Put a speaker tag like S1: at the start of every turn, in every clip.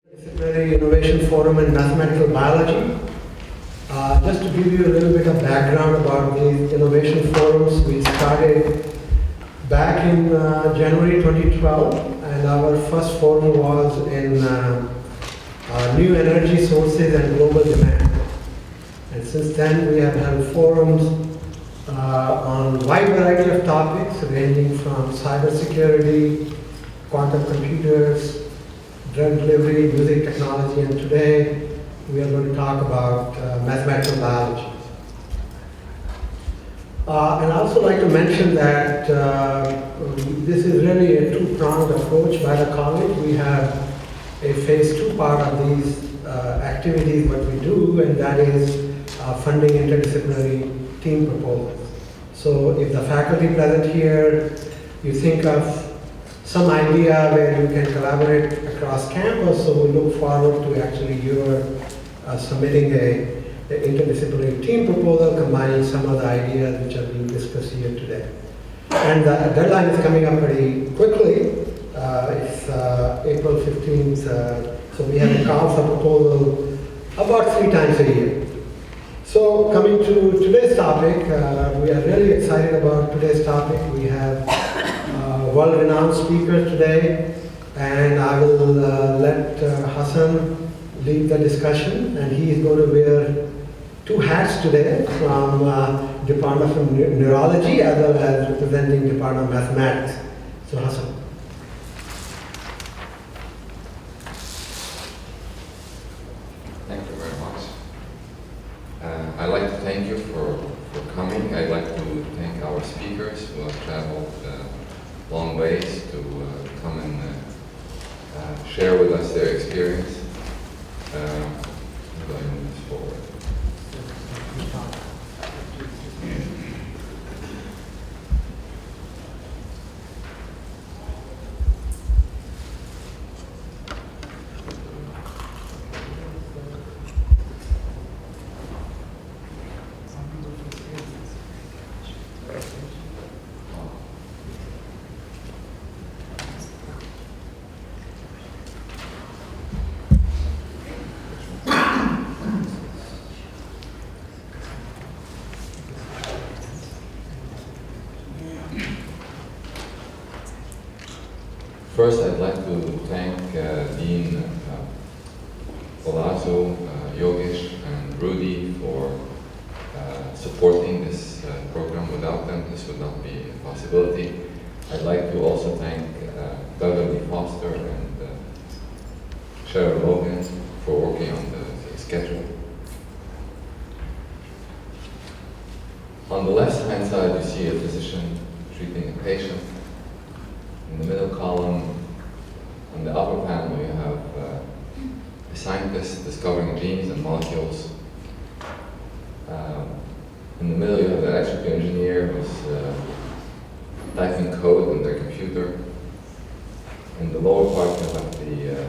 S1: Interdisciplinary Innovation Forum in Mathematical Biology. Just to give you a little bit of background about these innovation forums, we started back in January 2012, and our first forum was in new energy sources and global demand. And since then, we have held forums on a wide variety of topics, ranging from cybersecurity, quantum computers, drug delivery, music technology, and today we are going to talk about mathematical biology. And I also like to mention that this is really a two-pronged approach by the college. We have a phase 2 part of these activities, what we do, and that is funding interdisciplinary team proposals. So if the faculty present here, you think of some idea where you can collaborate across campus, so we look forward to actually your submitting an interdisciplinary team proposal combining some of the ideas which are being discussed here today. And the deadline is coming up pretty quickly. It's April 15th, so we have a call for proposal about 3 times a year. So coming to today's topic, we are really excited about today's topic. We have world-renowned speakers today, and I will let Hassan lead the discussion, and he is going to wear 2 hats today from Department of Neurology as well as representing Department of Mathematics. So Hassan.
S2: Thank you very much. I'd like to thank you for coming. I'd like to thank our speakers who have traveled long ways to come and share with us their experience. I'm going to move this forward. First, I'd like to thank Dean Palazzo, Yogesh, and Rudy for supporting this program. Without them, this would not be a possibility. I'd like to also thank Beverly Foster and Cheryl Logan for working on the schedule. On the left-hand side, you see a physician treating a patient. In the middle column, on the upper panel, you have a scientist discovering genes and molecules. In the middle, you have the electrical engineer who's typing code on their computer. In the lower part, you have the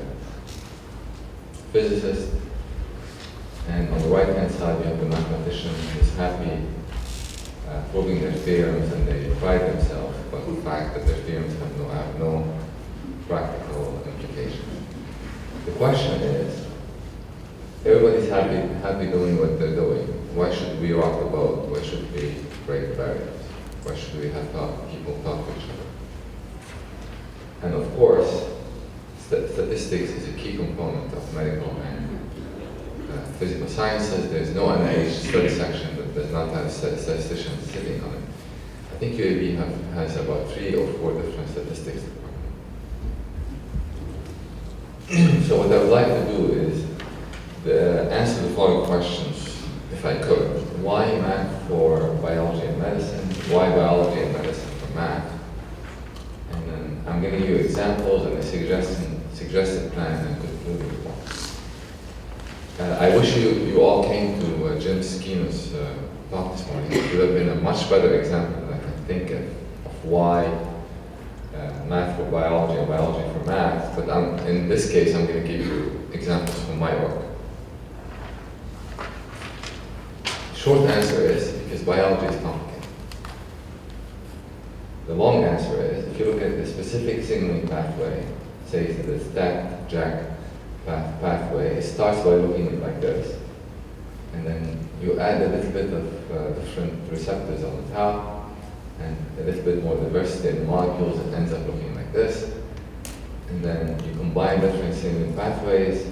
S2: physicist. And on the right-hand side, you have the mathematician who's happy proving their theorems, and they pride themselves about the fact that their theorems have no practical implications. The question is, everybody's happy doing what they're doing. Why should we rock the boat? Why should we break barriers? Why should we have people talk to each other? And of course, statistics is a key component of medical and physical sciences. There's no NIH study section that does not have statisticians sitting on it. I think UAB has about 3 or 4 different statistics departments. So what I would like to do is answer the following questions, if I could. Why math for biology and medicine? Why biology and medicine for math? And then I'm going to give you examples and a suggested plan and concluding points. I wish you all came to Jim Skino's talk this morning. It would have been a much better example that I can think of why math for biology and biology for math, but in this case I'm going to give you examples from my work. Short answer is because biology is complicated. The long answer is if you look at the specific signaling pathway, say to the STAT, JAK pathway, it starts by looking at it like this. And then you add a little bit of different receptors on the top, and a little bit more diversity in the molecules, it ends up looking like this. And then you combine different signaling pathways.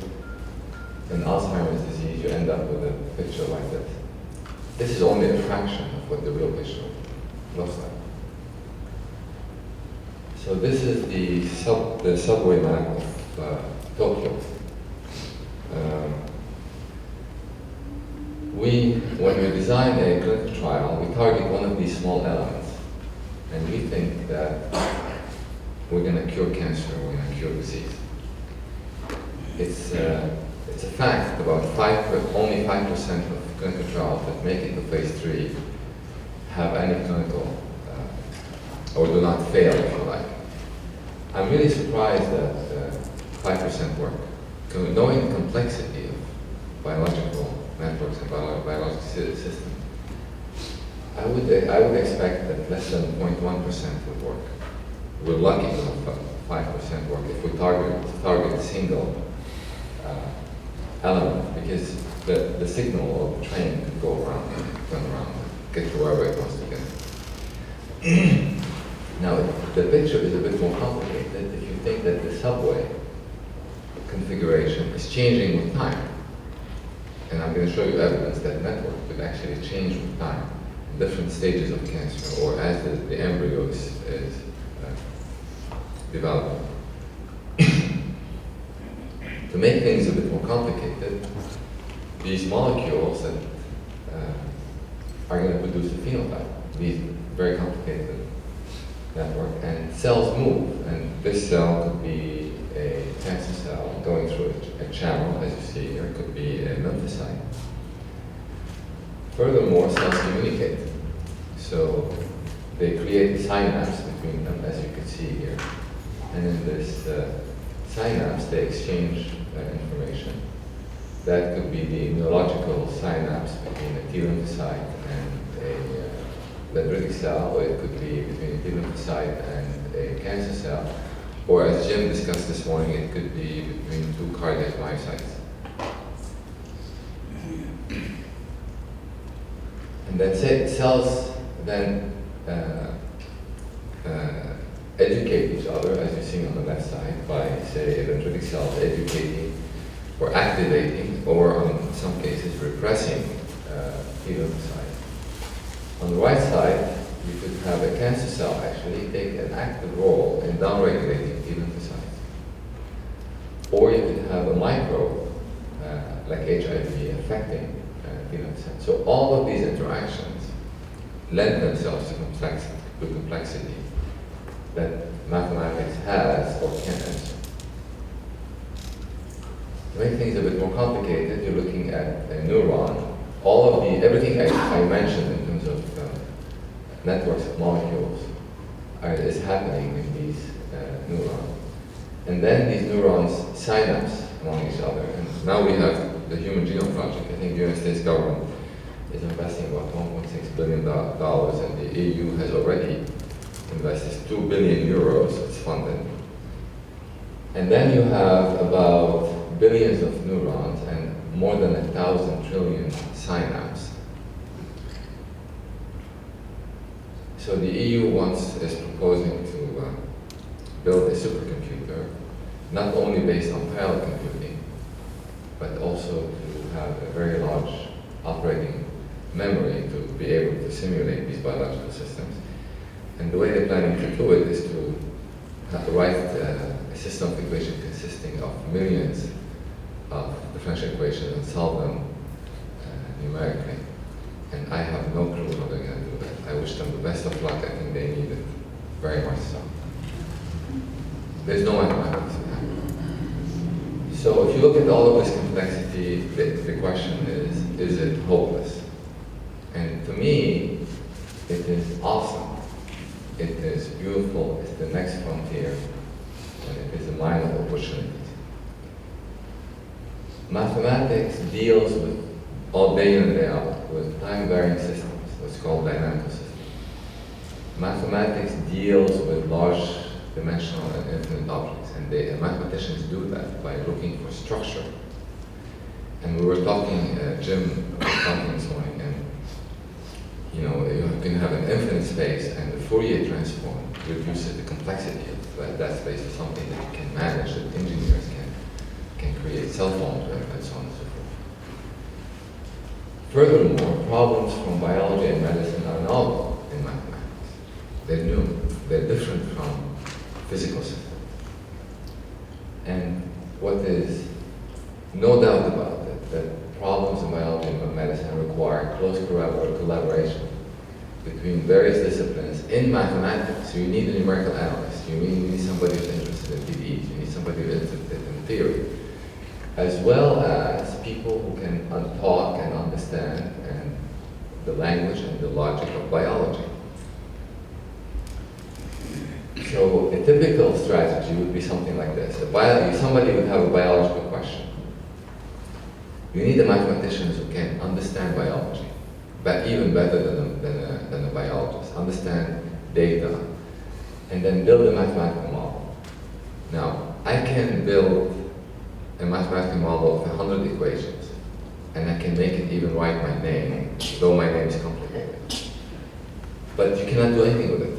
S2: In Alzheimer's disease, you end up with a picture like this. This is only a fraction of what the real picture looks like. So this is the subway map of Tokyo. When we design a clinical trial, we target one of these small elements, and we think that we're going to cure cancer, we're going to cure disease. It's a fact about only 5% of clinical trials that make it to phase 3 have any clinical, or do not fail, if you like. I'm really surprised that 5% work. Knowing the complexity of biological networks and biological systems, I would expect that less than 0.1% would work. We're lucky to have 5% work if we target a single element, because the signal of the train could go around, turn around, get to wherever it wants to get. Now, the picture is a bit more complicated if you think that the subway configuration is changing with time. And I'm going to show you evidence that network could actually change with time in different stages of cancer, or as the embryo is developing. To make things a bit more complicated, these molecules that are going to produce a phenotype, these very complicated network, and cells move, and this cell could be a cancer cell going through a channel, as you see here. It could be a lymphocyte. Furthermore, cells communicate, so they create a synapse between them, as you can see here, and in this synapse they exchange information. That could be the neurological synapse between a T lymphocyte and a dendritic cell, or it could be between a T lymphocyte and a cancer cell, or as Jim discussed this morning, it could be between two cardiac myocytes. And then cells then educate each other, as you see on the left side, by, say, a dendritic cell educating or activating, or in some cases repressing T lymphocyte. On the right side, you could have a cancer cell actually take an active role in downregulating T lymphocytes. Or you could have a microbe, like HIV, affecting T lymphocytes. So all of these interactions lend themselves to complexity that mathematics has or can answer. To make things a bit more complicated, you're looking at a neuron. Everything I mentioned in terms of networks of molecules is happening in these neurons. And then these neurons synapse among each other. And now we have the Human Genome Project. I think the United States government is investing about $1.6 billion, and the EU has already invested 2 billion euros, it's funded. And then you have about billions of neurons and more than 1,000 trillion synapses. So the EU is proposing to build a supercomputer, not only based on parallel computing, but also to have a very large operating memory to be able to simulate these biological systems. And the way they're planning to do it is to write a system of equations consisting of millions of differential equations and solve them numerically. And I have no clue how they're going to do that. I wish them the best of luck. I think they need it very much so. There's no mathematics in that. So if you look at all of this complexity, the question is it hopeless? And to me, it is awesome. It is beautiful. It's the next frontier. And it is a mine of opportunities. Mathematics deals with, all day in and day out, with time-varying systems, what's called dynamical systems. Mathematics deals with large dimensional and infinite objects. and mathematicians do that by looking for structure. And we were talking, Jim was talking this morning, and you can have an infinite space, and the Fourier transform reduces the complexity of that space to something that you can manage, that engineers can create cell phones with, and so on and so forth. Furthermore, problems from biology and medicine are novel in mathematics. They're new. They're different from physical systems. And what is no doubt about it, that problems in biology and medicine require close collaboration between various disciplines in mathematics. So you need a numerical analyst, you need somebody who's interested in PDEs, you need somebody who's interested in theory, as well as people who can talk and understand the language and the logic of biology. So a typical strategy would be something like this. Somebody would have a biological question. You need a mathematician who can understand biology, but even better than a biologist, understand data, and then build a mathematical model. Now, I can build a mathematical model of 100 equations, and I can make it even write my name, though my name is complicated. But you cannot do anything with it.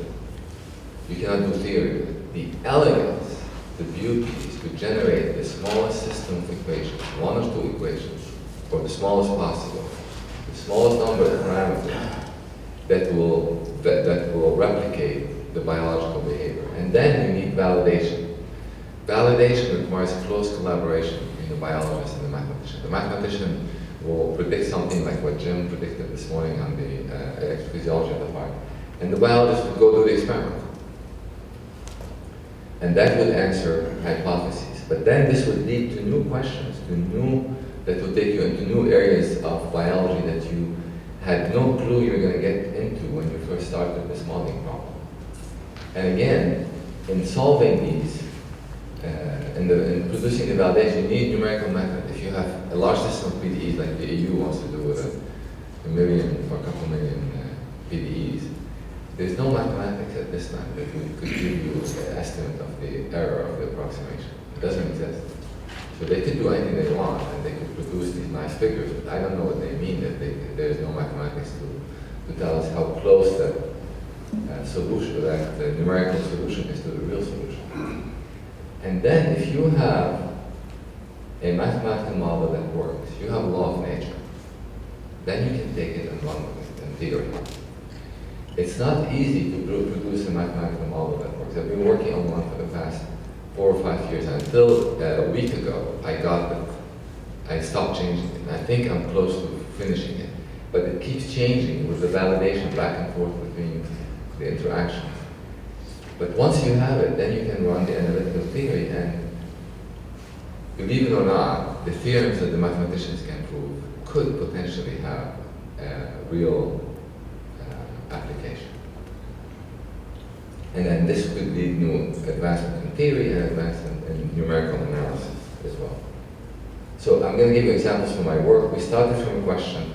S2: You cannot do theory with it. The elegance, the beauty is to generate the smallest system of equations, one or two equations, or the smallest possible, the smallest number of parameters that will replicate the biological behavior. And then you need validation. Validation requires close collaboration between the biologist and the mathematician. The mathematician will predict something like what Jim predicted this morning on the electrophysiology of the heart, and the biologist would go do the experiment. And that would answer hypotheses. But then this would lead to new questions, that would take you into new areas of biology that you had no clue you were going to get into when you first started this modeling problem. And again, in solving these, in producing the validation, you need numerical method. If you have a large system of PDEs, like the EU wants to do with a million or a couple million PDEs, there's no mathematics at this time that could give you an estimate of the error of the approximation. It doesn't exist. So they could do anything they want, and they could produce these nice figures, but I don't know what they mean that there's no mathematics to tell us how close that solution, that numerical solution is to the real solution. And then if you have a mathematical model that works, you have a law of nature, then you can take it and run with it in theory. It's not easy to produce a mathematical model that works. I've been working on one for the past 4 or 5 years, and until a week ago, I got it. I stopped changing it, and I think I'm close to finishing it. But it keeps changing with the validation back and forth between the interactions. But once you have it, then you can run the analytical theory, and believe it or not, the theorems that the mathematicians can prove could potentially have a real application. And then this could lead new advancement in theory and advancement in numerical analysis as well. So I'm going to give you examples from my work. We started from a question.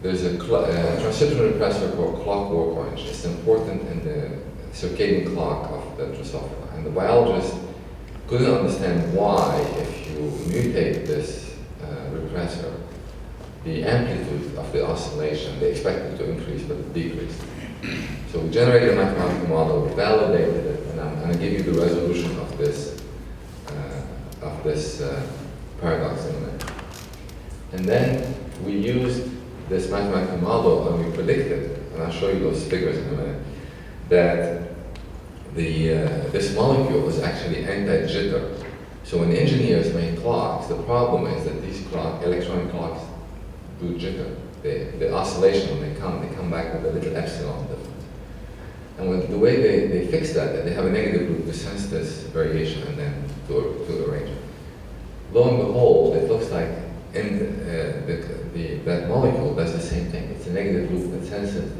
S2: There's a transcription repressor called clockwork orange. It's important in the circadian clock of the Drosophila. And the biologist couldn't understand why, if you mutate this repressor, the amplitude of the oscillation, they expected to increase, but it decreased. So we generated a mathematical model, we validated it, and I'm going to give you the resolution of this paradox in a minute. And then we used this mathematical model, and we predicted, and I'll show you those figures in a minute, that this molecule is actually anti-jitter. So when engineers make clocks, the problem is that these electronic clocks do jitter. The oscillation, when they come back with a little epsilon difference. And the way they fix that, they have a negative loop to sense this variation and then to arrange it. Lo and behold, it looks like that molecule does the same thing. It's a negative loop that senses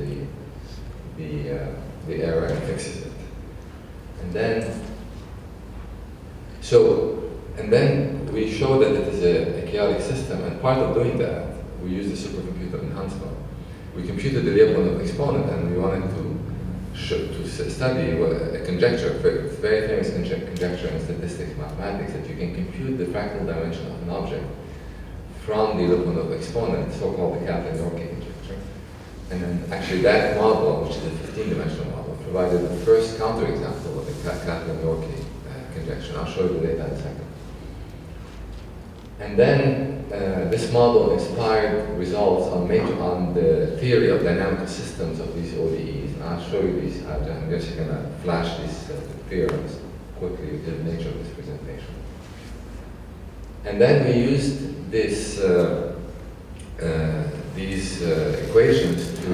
S2: the error and fixes it. And then we show that it is a chaotic system, and part of doing that, we used the supercomputer in Huntsville. We computed the Lyapunov exponent, and we wanted to study a conjecture, a very famous conjecture in statistics, mathematics, that you can compute the fractal dimension of an object from the Lyapunov exponent, so-called the Kaplan-Yorke conjecture. And then actually that model, which is a 15-dimensional model, provided the first counterexample of the Kaplan-Yorke conjecture. I'll show you the data in a second. And then this model inspired results on the theory of dynamical systems of these ODEs. And I'll show you these. I'm just going to flash these theorems quickly to the nature of this presentation. And then we used these equations to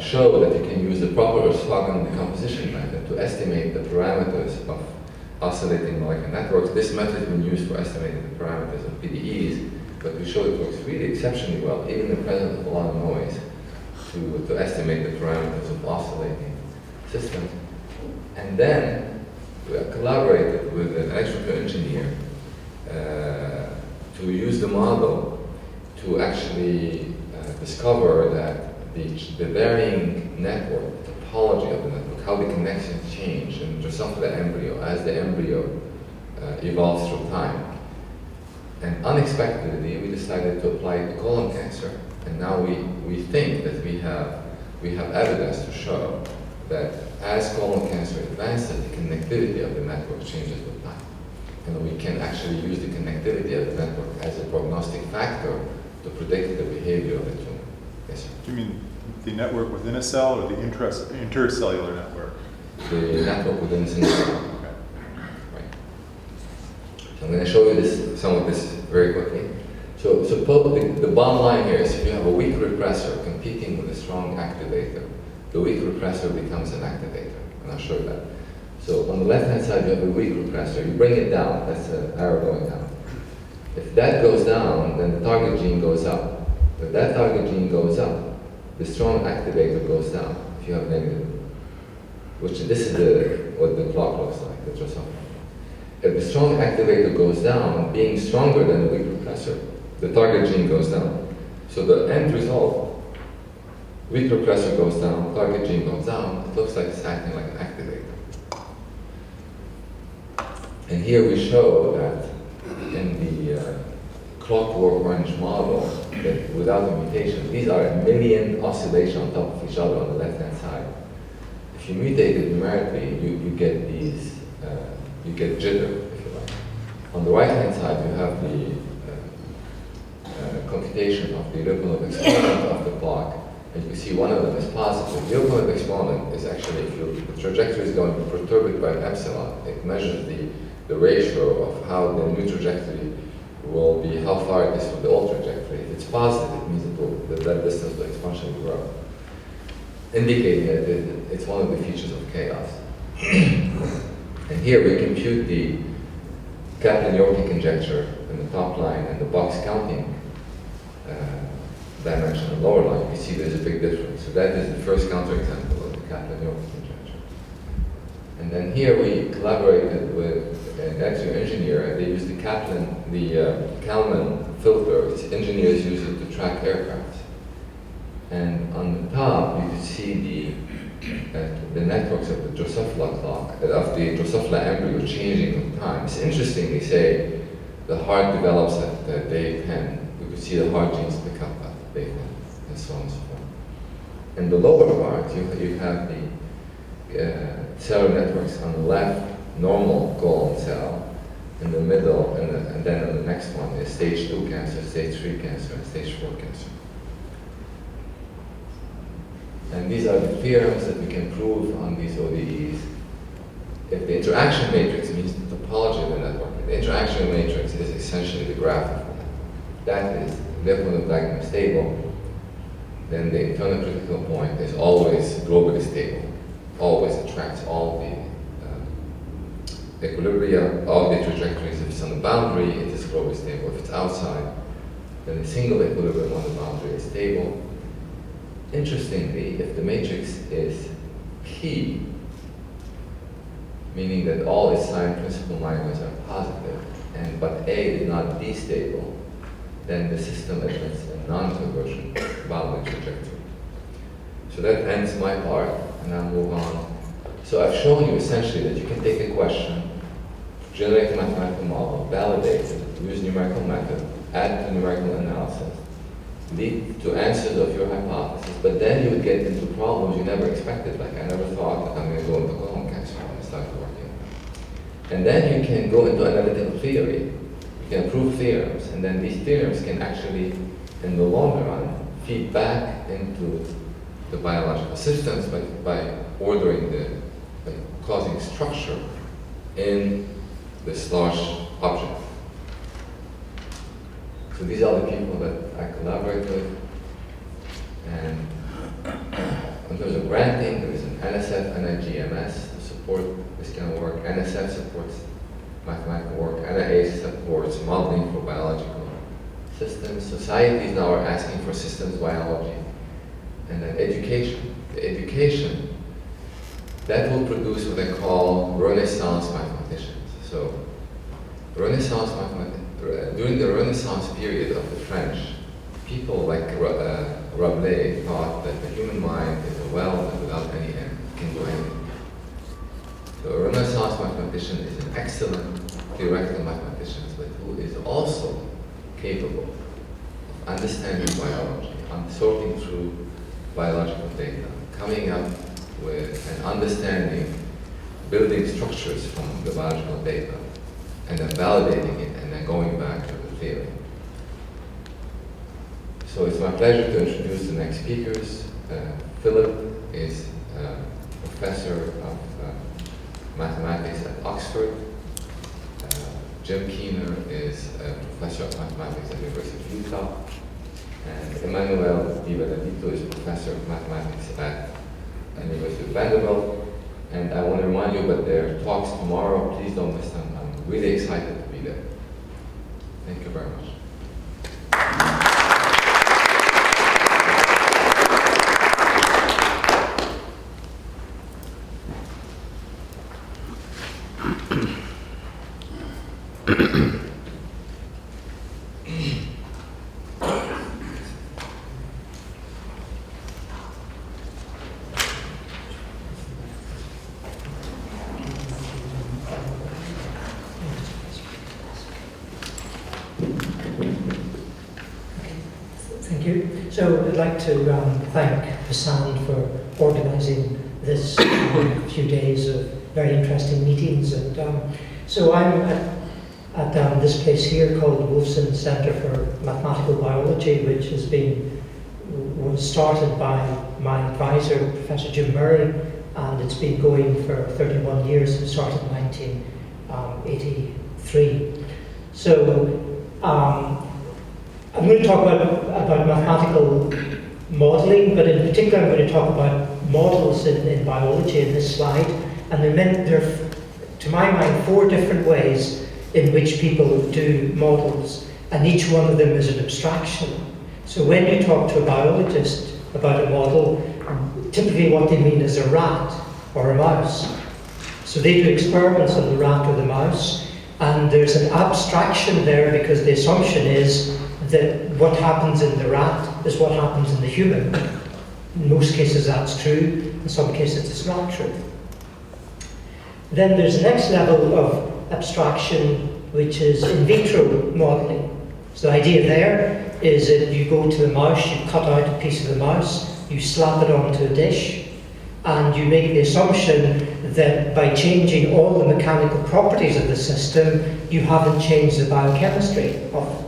S2: show that you can use the proper orthogonal decomposition method to estimate the parameters of oscillating molecular networks. This method has been used for estimating the parameters of PDEs, but we showed it works really exceptionally well, even in the presence of a lot of noise, to estimate the parameters of oscillating systems. And then we collaborated with an electrical engineer to use the model to actually discover that the varying network, the topology of the network, how the connections change in Drosophila embryo as the embryo evolves through time. And unexpectedly, we decided to apply it to colon cancer, and now we think that we have evidence to show that as colon cancer advances, the connectivity of the network changes with time. And we can actually use the connectivity of the network as a prognostic factor to predict the behavior of the tumor. Yes, sir?
S3: Do you mean the network within a cell or the intercellular network?
S2: The network within a single cell.
S3: Okay.
S2: Right. So I'm going to show you some of this very quickly. So suppose the bottom line here is if you have a weak repressor competing with a strong activator, the weak repressor becomes an activator, and I'll show you that. So on the left-hand side, you have a weak repressor. You bring it down. That's an arrow going down. If that goes down, then the target gene goes up. If that target gene goes up, the strong activator goes down. If you have negative, which this is what the clock looks like, the Drosophila. If the strong activator goes down, being stronger than the weak repressor, the target gene goes down. So the end result, weak repressor goes down, target gene goes down. It looks like it's acting like an activator. And here we show that in the clockwork orange model, that without a mutation, these are a million oscillations on top of each other on the left-hand side. If you mutate it numerically, you get these, you get jitter, if you like. On the right-hand side, you have the computation of the Lyapunov exponent of the clock, and you can see one of them is positive. The Lyapunov exponent is actually, if the trajectory is going to be perturbed by an epsilon, it measures the ratio of how the new trajectory will be, how far it is from the old trajectory. If it's positive, it means that distance will exponentially grow, indicating that it's one of the features of chaos. And here we compute the Kaplan-Yorke conjecture in the top line and the box counting dimension on the lower line. You see there's a big difference. So that is the first counterexample of the Kaplan-Yorke conjecture. And then here we collaborated with an electrical engineer. They used the Kalman filter. These engineers use it to track aircraft. And on the top, you can see the networks of the Drosophila clock, of the Drosophila embryo changing with time. It's interesting, they say the heart develops at day 10. We could see the heart genes pick up at day 10, and so on and so forth. In the lower part, you have the cellular networks on the left, normal colon cell, in the middle, and then on the next one is stage 2 cancer, stage 3 cancer, and stage 4 cancer. And these are the theorems that we can prove on these ODEs. If the interaction matrix means the topology of the network, the interaction matrix is essentially the graph of the network. That is, therefore, the diagram is stable, then the internal critical point is always globally stable, always attracts all the equilibria, all the trajectories. If it's on the boundary, it is globally stable. If it's outside, then a single equilibrium on the boundary is stable. Interestingly, if the matrix is key, meaning that all its sign principal monomers are positive, but A is not D-stable, then the system admits a non-convergent boundary trajectory. So that ends my part. and I'll move on. So I've shown you essentially that you can take a question, generate a mathematical model, validate it, use numerical method, add to numerical analysis, lead to answers of your hypothesis, but then you would get into problems you never expected. Like, I never thought that I'm going to go into colon cancer when I started working. And then you can go into analytical theory. You can prove theorems, and then these theorems can actually, in the long run, feed back into the biological systems by causing structure in this large object. So these are the people that I collaborate with. And in terms of granting, there is an NSF and a GMS to support this kind of work. NSF supports mathematical work. NIH supports modeling for biological systems. Societies now are asking for systems biology. And then education. The education, that will produce what I call Renaissance mathematicians. So during the Renaissance period of the French, people like Rabelais thought that the human mind is a well that without any end can do anything. So a Renaissance mathematician is an excellent theoretical mathematician, but who is also capable of understanding biology, sorting through biological data, coming up with an understanding, building structures from the biological data, and then validating it, and then going back to the theory. So it's my pleasure to introduce the next speakers. Philip is a professor of mathematics at Oxford. Jim Keener is a professor of mathematics at the University of Utah. And Emmanuel Di Benedetto is a professor of mathematics at the University of Vanderbilt. And I want to remind you about their talks tomorrow. Please don't miss them. I'm really excited to be there. Thank you very much.
S4: Thank you. So I'd like to thank Hassan for organising this few days of very interesting meetings. And so I'm at this place here called the Wolfson Centre for Mathematical Biology, which was started by my advisor, Professor Jim Murray, and it's been going for 31 years. It started in 1983. So I'm going to talk about mathematical modelling, but in particular I'm going to talk about models in biology in this slide. And there are, to my mind, 4 different ways in which people do models, and each one of them is an abstraction. So when you talk to a biologist about a model, typically what they mean is a rat or a mouse. So they do experiments on the rat or the mouse, and there's an abstraction there because the assumption is that what happens in the rat is what happens in the human. In most cases that's true, in some cases it's not true. Then there's the next level of abstraction, which is in vitro modelling. So the idea there is that you go to the mouse, you cut out a piece of the mouse, you slap it onto a dish, and you make the assumption that by changing all the mechanical properties of the system, you haven't changed the biochemistry of it.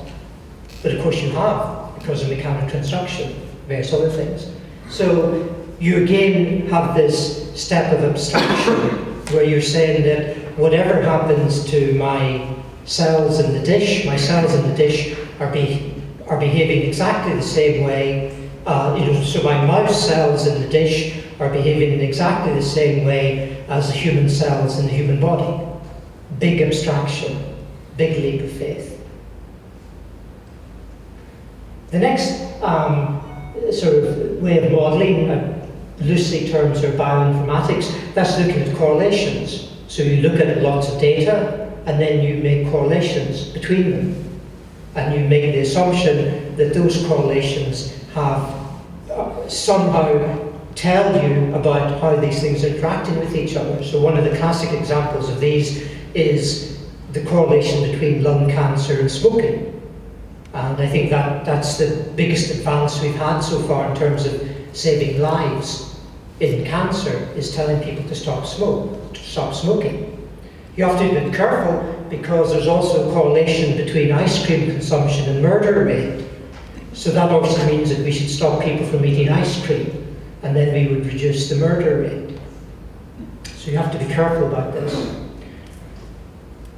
S4: But of course you have, because of mechanical construction, various other things. So you again have this step of abstraction where you're saying that whatever happens to my cells in the dish, my cells in the dish are behaving exactly the same way. So my mouse cells in the dish are behaving in exactly the same way as the human cells in the human body. Big abstraction, big leap of faith. The next sort of way of modelling, loosely terms are bioinformatics, that's looking at correlations. So you look at lots of data and then you make correlations between them. And you make the assumption that those correlations have somehow tell you about how these things are interacting with each other. So one of the classic examples of these is the correlation between lung cancer and smoking. And I think that's the biggest advance we've had so far in terms of saving lives in cancer, is telling people to stop smoking. You have to be a bit careful, because there's also a correlation between ice cream consumption and murder rate. So that obviously means that we should stop people from eating ice cream, and then we would reduce the murder rate. So you have to be careful about this.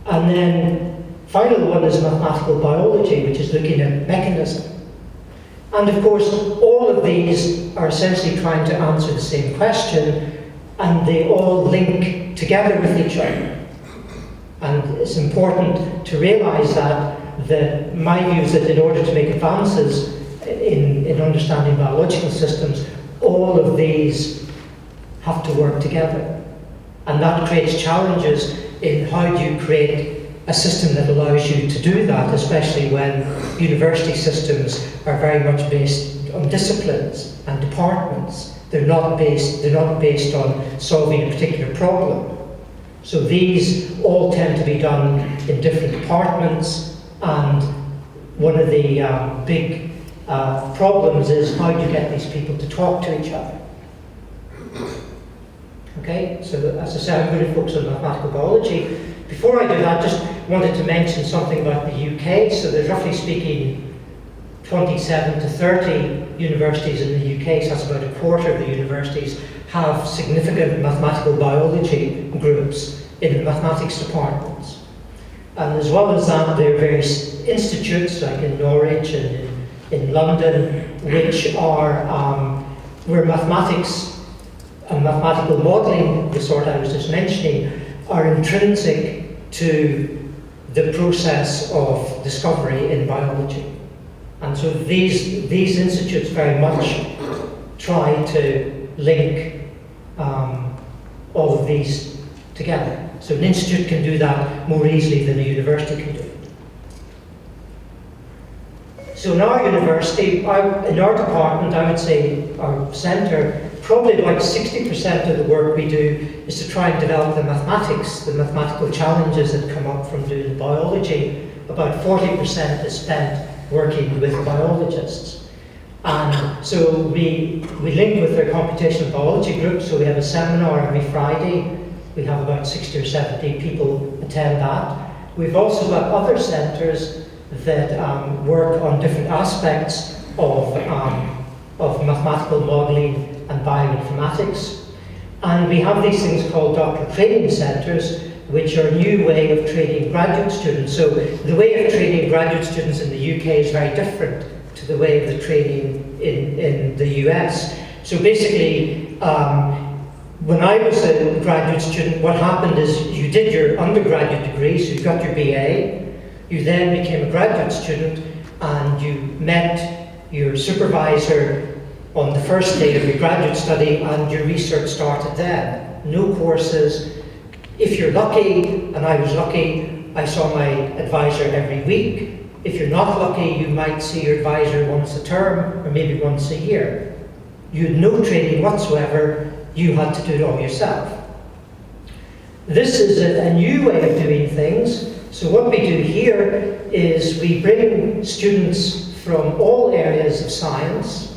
S4: And then final one is mathematical biology, which is looking at mechanism. And of course, all of these are essentially trying to answer the same question, and they all link together with each other. And it's important to realise that my view is that in order to make advances in understanding biological systems, all of these have to work together. And that creates challenges in how do you create a system that allows you to do that, especially when university systems are very much based on disciplines and departments. They're not based on solving a particular problem. So these all tend to be done in different departments, and one of the big problems is how do you get these people to talk to each other? Okay, so as I said, I'm going to focus on mathematical biology. Before I do that, I just wanted to mention something about the UK. So there's, roughly speaking, 27 to 30 universities in the UK, so that's about a quarter of the universities, have significant mathematical biology groups in the mathematics departments. And as well as that, there are various institutes, like in Norwich and in London, which are where mathematics and mathematical modelling, the sort I was just mentioning, are intrinsic to the process of discovery in biology. And so these institutes very much try to link all of these together. So an institute can do that more easily than a university can do it. So in our university, in our department, I would say our centre, probably about 60% of the work we do is to try and develop the mathematics, the mathematical challenges that come up from doing biology. About 40% is spent working with biologists. And so we link with their computational biology group, so we have a seminar every Friday. We have about 60 or 70 people attend that. We've also got other centres that work on different aspects of mathematical modelling and bioinformatics. And we have these things called doctoral training centres, which are a new way of training graduate students. So the way of training graduate students in the UK is very different to the way of the training in the US. So basically, when I was a graduate student, what happened is you did your undergraduate degree, so you got your BA, you then became a graduate student, and you met your supervisor on the first day of your graduate study, and your research started then. No courses. If you're lucky, and I was lucky, I saw my advisor every week. If you're not lucky, you might see your advisor once a term, or maybe once a year. You had no training whatsoever, you had to do it all yourself. This is a new way of doing things. So what we do here is we bring students from all areas of science,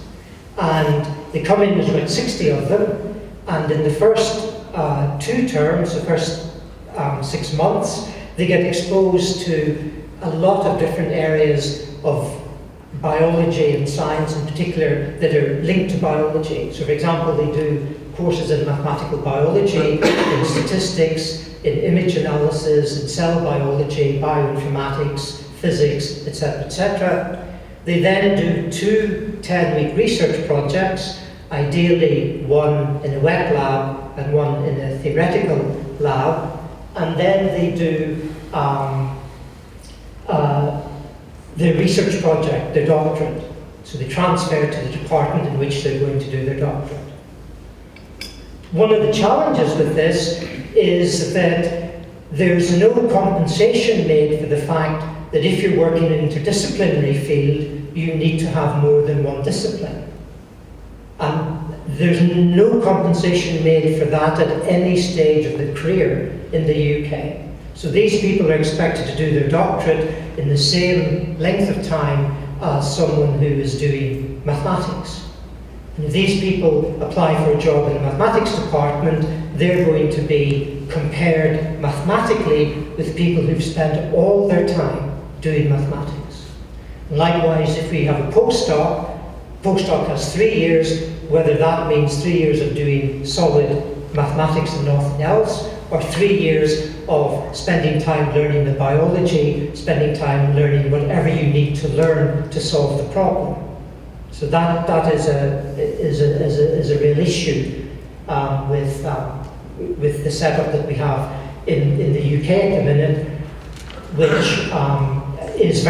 S4: and they come in, there's about 60 of them, and in the first 2 terms, the first 6 months, they get exposed to a lot of different areas of biology and science in particular that are linked to biology. So for example, they do courses in mathematical biology, in statistics, in image analysis, in cell biology, bioinformatics, physics, etc., etc. They then do 2 10-week research projects, ideally one in a wet lab and one in a theoretical lab, and then they do their research project, their doctorate. So they transfer to the department in which they're going to do their doctorate. One of the challenges with this is that there's no compensation made for the fact that if you're working in an interdisciplinary field, you need to have more than one discipline. And there's no compensation made for that at any stage of the career in the UK. So these people are expected to do their doctorate in the same length of time as someone who is doing mathematics. And if these people apply for a job in the mathematics department, they're going to be compared mathematically with people who've spent all their time doing mathematics. Likewise, if we have a postdoc has 3 years, whether that means 3 years of doing solid mathematics and nothing else, or 3 years of spending time learning the biology, spending time learning whatever you need to learn to solve the problem. So that is a real issue with the setup that we have in the UK at the minute, which is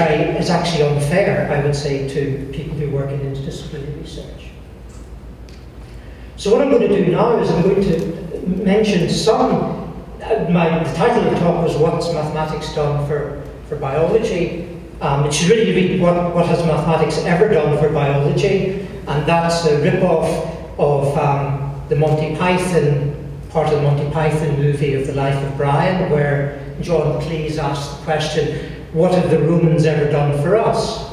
S4: actually unfair, I would say, to people who work in interdisciplinary research. So what I'm going to do now is I'm going to mention some. The title of the talk was "What's Mathematics Done for Biology?" It should really be what has mathematics ever done for biology, and that's a rip-off of the Monty Python, part of the Monty Python movie of The Life of Brian, where John Cleese asked the question, what have the Romans ever done for us?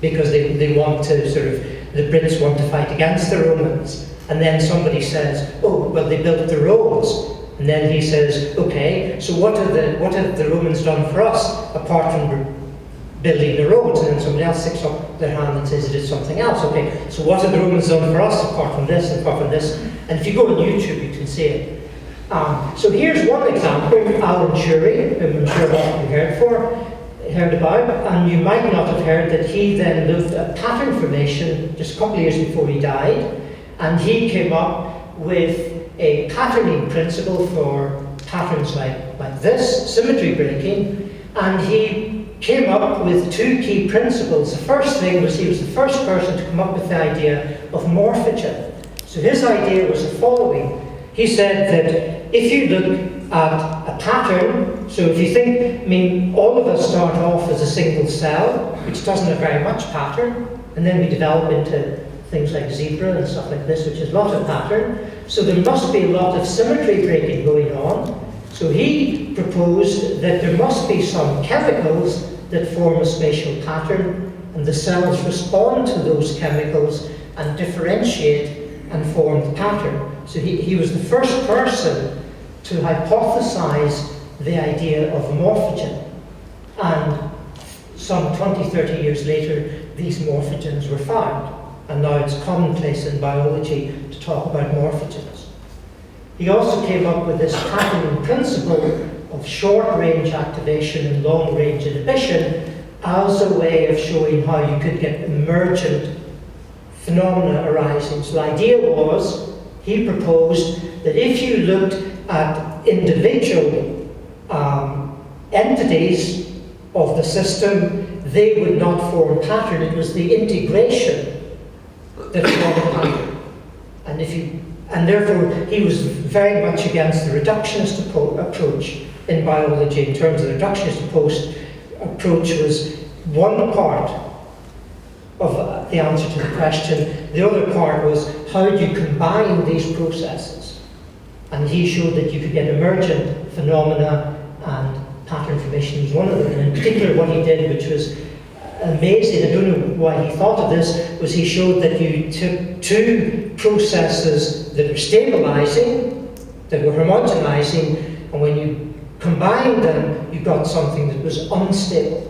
S4: Because they want to the Brits want to fight against the Romans. And then somebody says, oh, well, they built the roads. And then he says, okay, so what have the Romans done for us apart from building the roads? And then somebody else sticks up their hand and says they did something else. Okay, so what have the Romans done for us apart from this and apart from this? And if you go on YouTube, you can see it. So here's one example, Alan Turing, whom I'm sure a lot of you heard about, and you might not have heard that he then looked at pattern formation just a couple of years before he died, and he came up with a patterning principle for patterns like this, symmetry breaking, and he came up with two key principles. The first thing was he was the first person to come up with the idea of morphogen. So his idea was the following. He said that if you look at a pattern, so if you think, all of us start off as a single cell, which doesn't have very much pattern, and then we develop into things like zebra and stuff like this, which has lots of pattern. So there must be a lot of symmetry breaking going on. So he proposed that there must be some chemicals that form a spatial pattern, and the cells respond to those chemicals and differentiate and form the pattern. So he was the first person to hypothesize the idea of morphogen. And some 20, 30 years later, these morphogens were found. And now it's commonplace in biology to talk about morphogens. He also came up with this patterning principle of short-range activation and long-range inhibition as a way of showing how you could get emergent phenomena arising. So the idea was, he proposed that if you looked at individual entities of the system, they would not form a pattern. It was the integration that formed a pattern. And therefore, he was very much against the reductionist approach in biology. In terms of the reductionist approach was one part of the answer to the question. The other part was, how do you combine these processes? And he showed that you could get emergent phenomena, and pattern formation was one of them. And in particular, what he did, which was amazing, I don't know why he thought of this, was he showed that you took two processes that were stabilizing, that were homogenizing, and when you combined them, you got something that was unstable.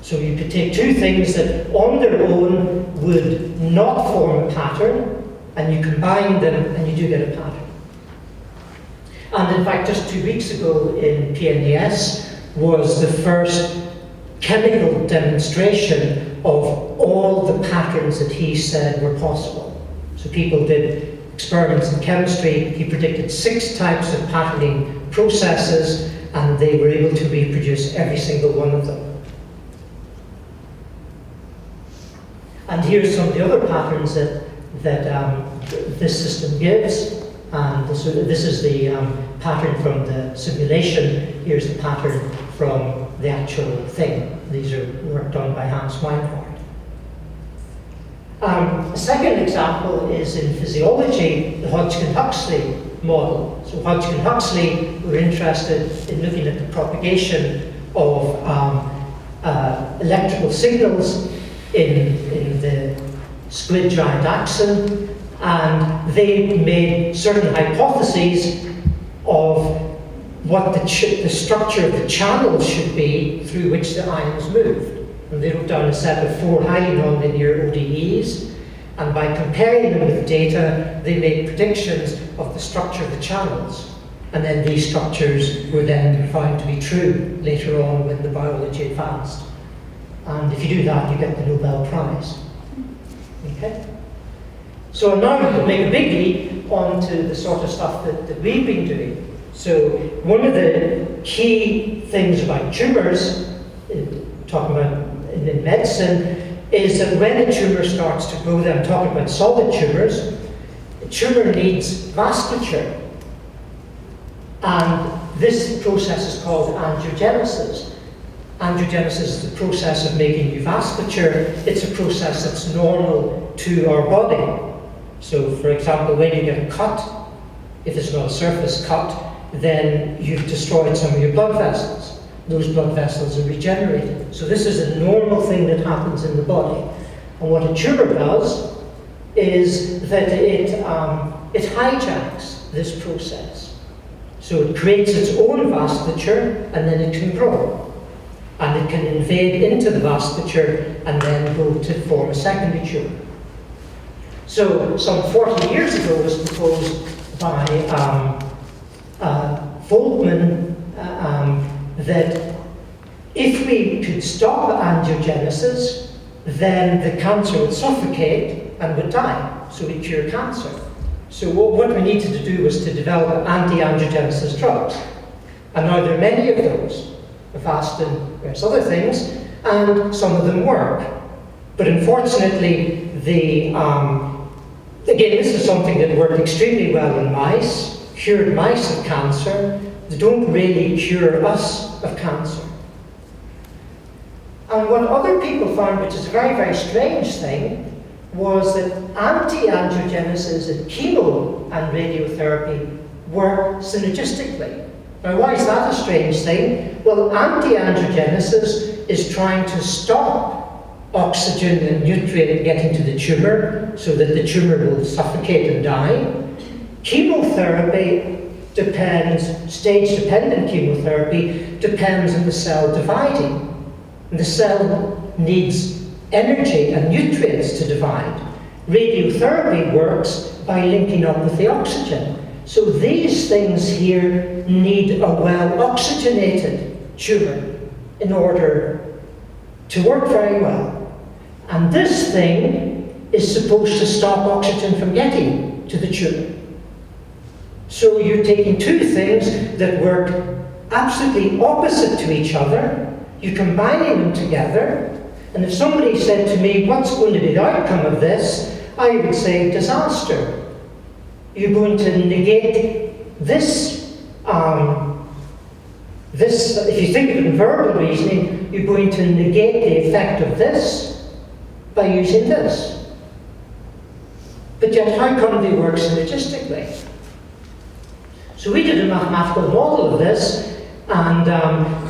S4: So you could take two things that on their own would not form a pattern, and you combine them and you do get a pattern. And in fact, just 2 weeks ago in PNAS was the first chemical demonstration of all the patterns that he said were possible. So people did experiments in chemistry. He predicted 6 types of patterning processes, and they were able to reproduce every single one of them. And here's some of the other patterns that this system gives. And this is the pattern from the simulation. Here's the pattern from the actual thing. These are work done by Hans Meinhardt. A second example is in physiology, the Hodgkin-Huxley model. So Hodgkin-Huxley were interested in looking at the propagation of electrical signals in the squid giant axon, and they made certain hypotheses of what the structure of the channels should be through which the ions moved. And they wrote down a set of 4 highly nonlinear ODEs, and by comparing them with data, they made predictions of the structure of the channels. And then these structures were then found to be true later on when the biology advanced. And if you do that, you get the Nobel Prize. Okay? So now I'm going to make a big leap onto the sort of stuff that we've been doing. So one of the key things about tumours, talking about in medicine, is that when a tumour starts to grow, I'm talking about solid tumours, a tumour needs vasculature. And this process is called angiogenesis. Angiogenesis is the process of making new vasculature. It's a process that's normal to our body. So, for example, when you get a cut, if it's not a surface cut, then you've destroyed some of your blood vessels. Those blood vessels are regenerated. So this is a normal thing that happens in the body. And what a tumour does is that it hijacks this process. So it creates its own vasculature, and then it can grow. And it can invade into the vasculature and then go to form a secondary tumour. So some 40 years ago it was proposed by Folkman that if we could stop angiogenesis, then the cancer would suffocate and would die, so we'd cure cancer. So what we needed to do was to develop anti-angiogenesis drugs. And now there are many of those. Avastin, there's other things, and some of them work. But unfortunately, again, this is something that worked extremely well in mice, cured mice of cancer. They don't really cure us of cancer. And what other people found, which is a very, very strange thing, was that anti-angiogenesis and chemo and radiotherapy work synergistically. Now, why is that a strange thing? Well, anti-angiogenesis is trying to stop oxygen and nutrient getting to the tumour so that the tumour will suffocate and die. Chemotherapy depends, stage-dependent chemotherapy depends on the cell dividing. And the cell needs energy and nutrients to divide. Radiotherapy works by linking up with the oxygen. So these things here need a well-oxygenated tumour in order to work very well. And this thing is supposed to stop oxygen from getting to the tumour. So you're taking two things that work absolutely opposite to each other, you're combining them together, and if somebody said to me, what's going to be the outcome of this? I would say, disaster. You're going to negate this, if you think of it in verbal reasoning, you're going to negate the effect of this by using this. But yet, how come they work synergistically? So we did a mathematical model of this, and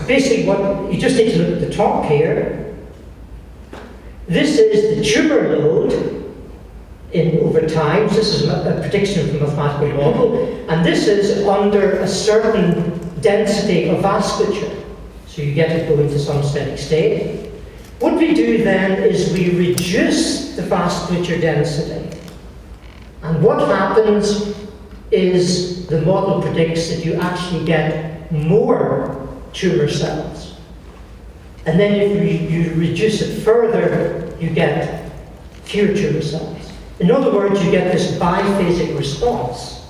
S4: basically what you just need to look at the top here. This is the tumour load over time. This is a prediction of the mathematical model, and this is under a certain density of vasculature. So you get it going to some steady state. What we do then is we reduce the vasculature density. And what happens is the model predicts that you actually get more tumour cells. And then if you reduce it further, you get fewer tumour cells. In other words, you get this biphasic response.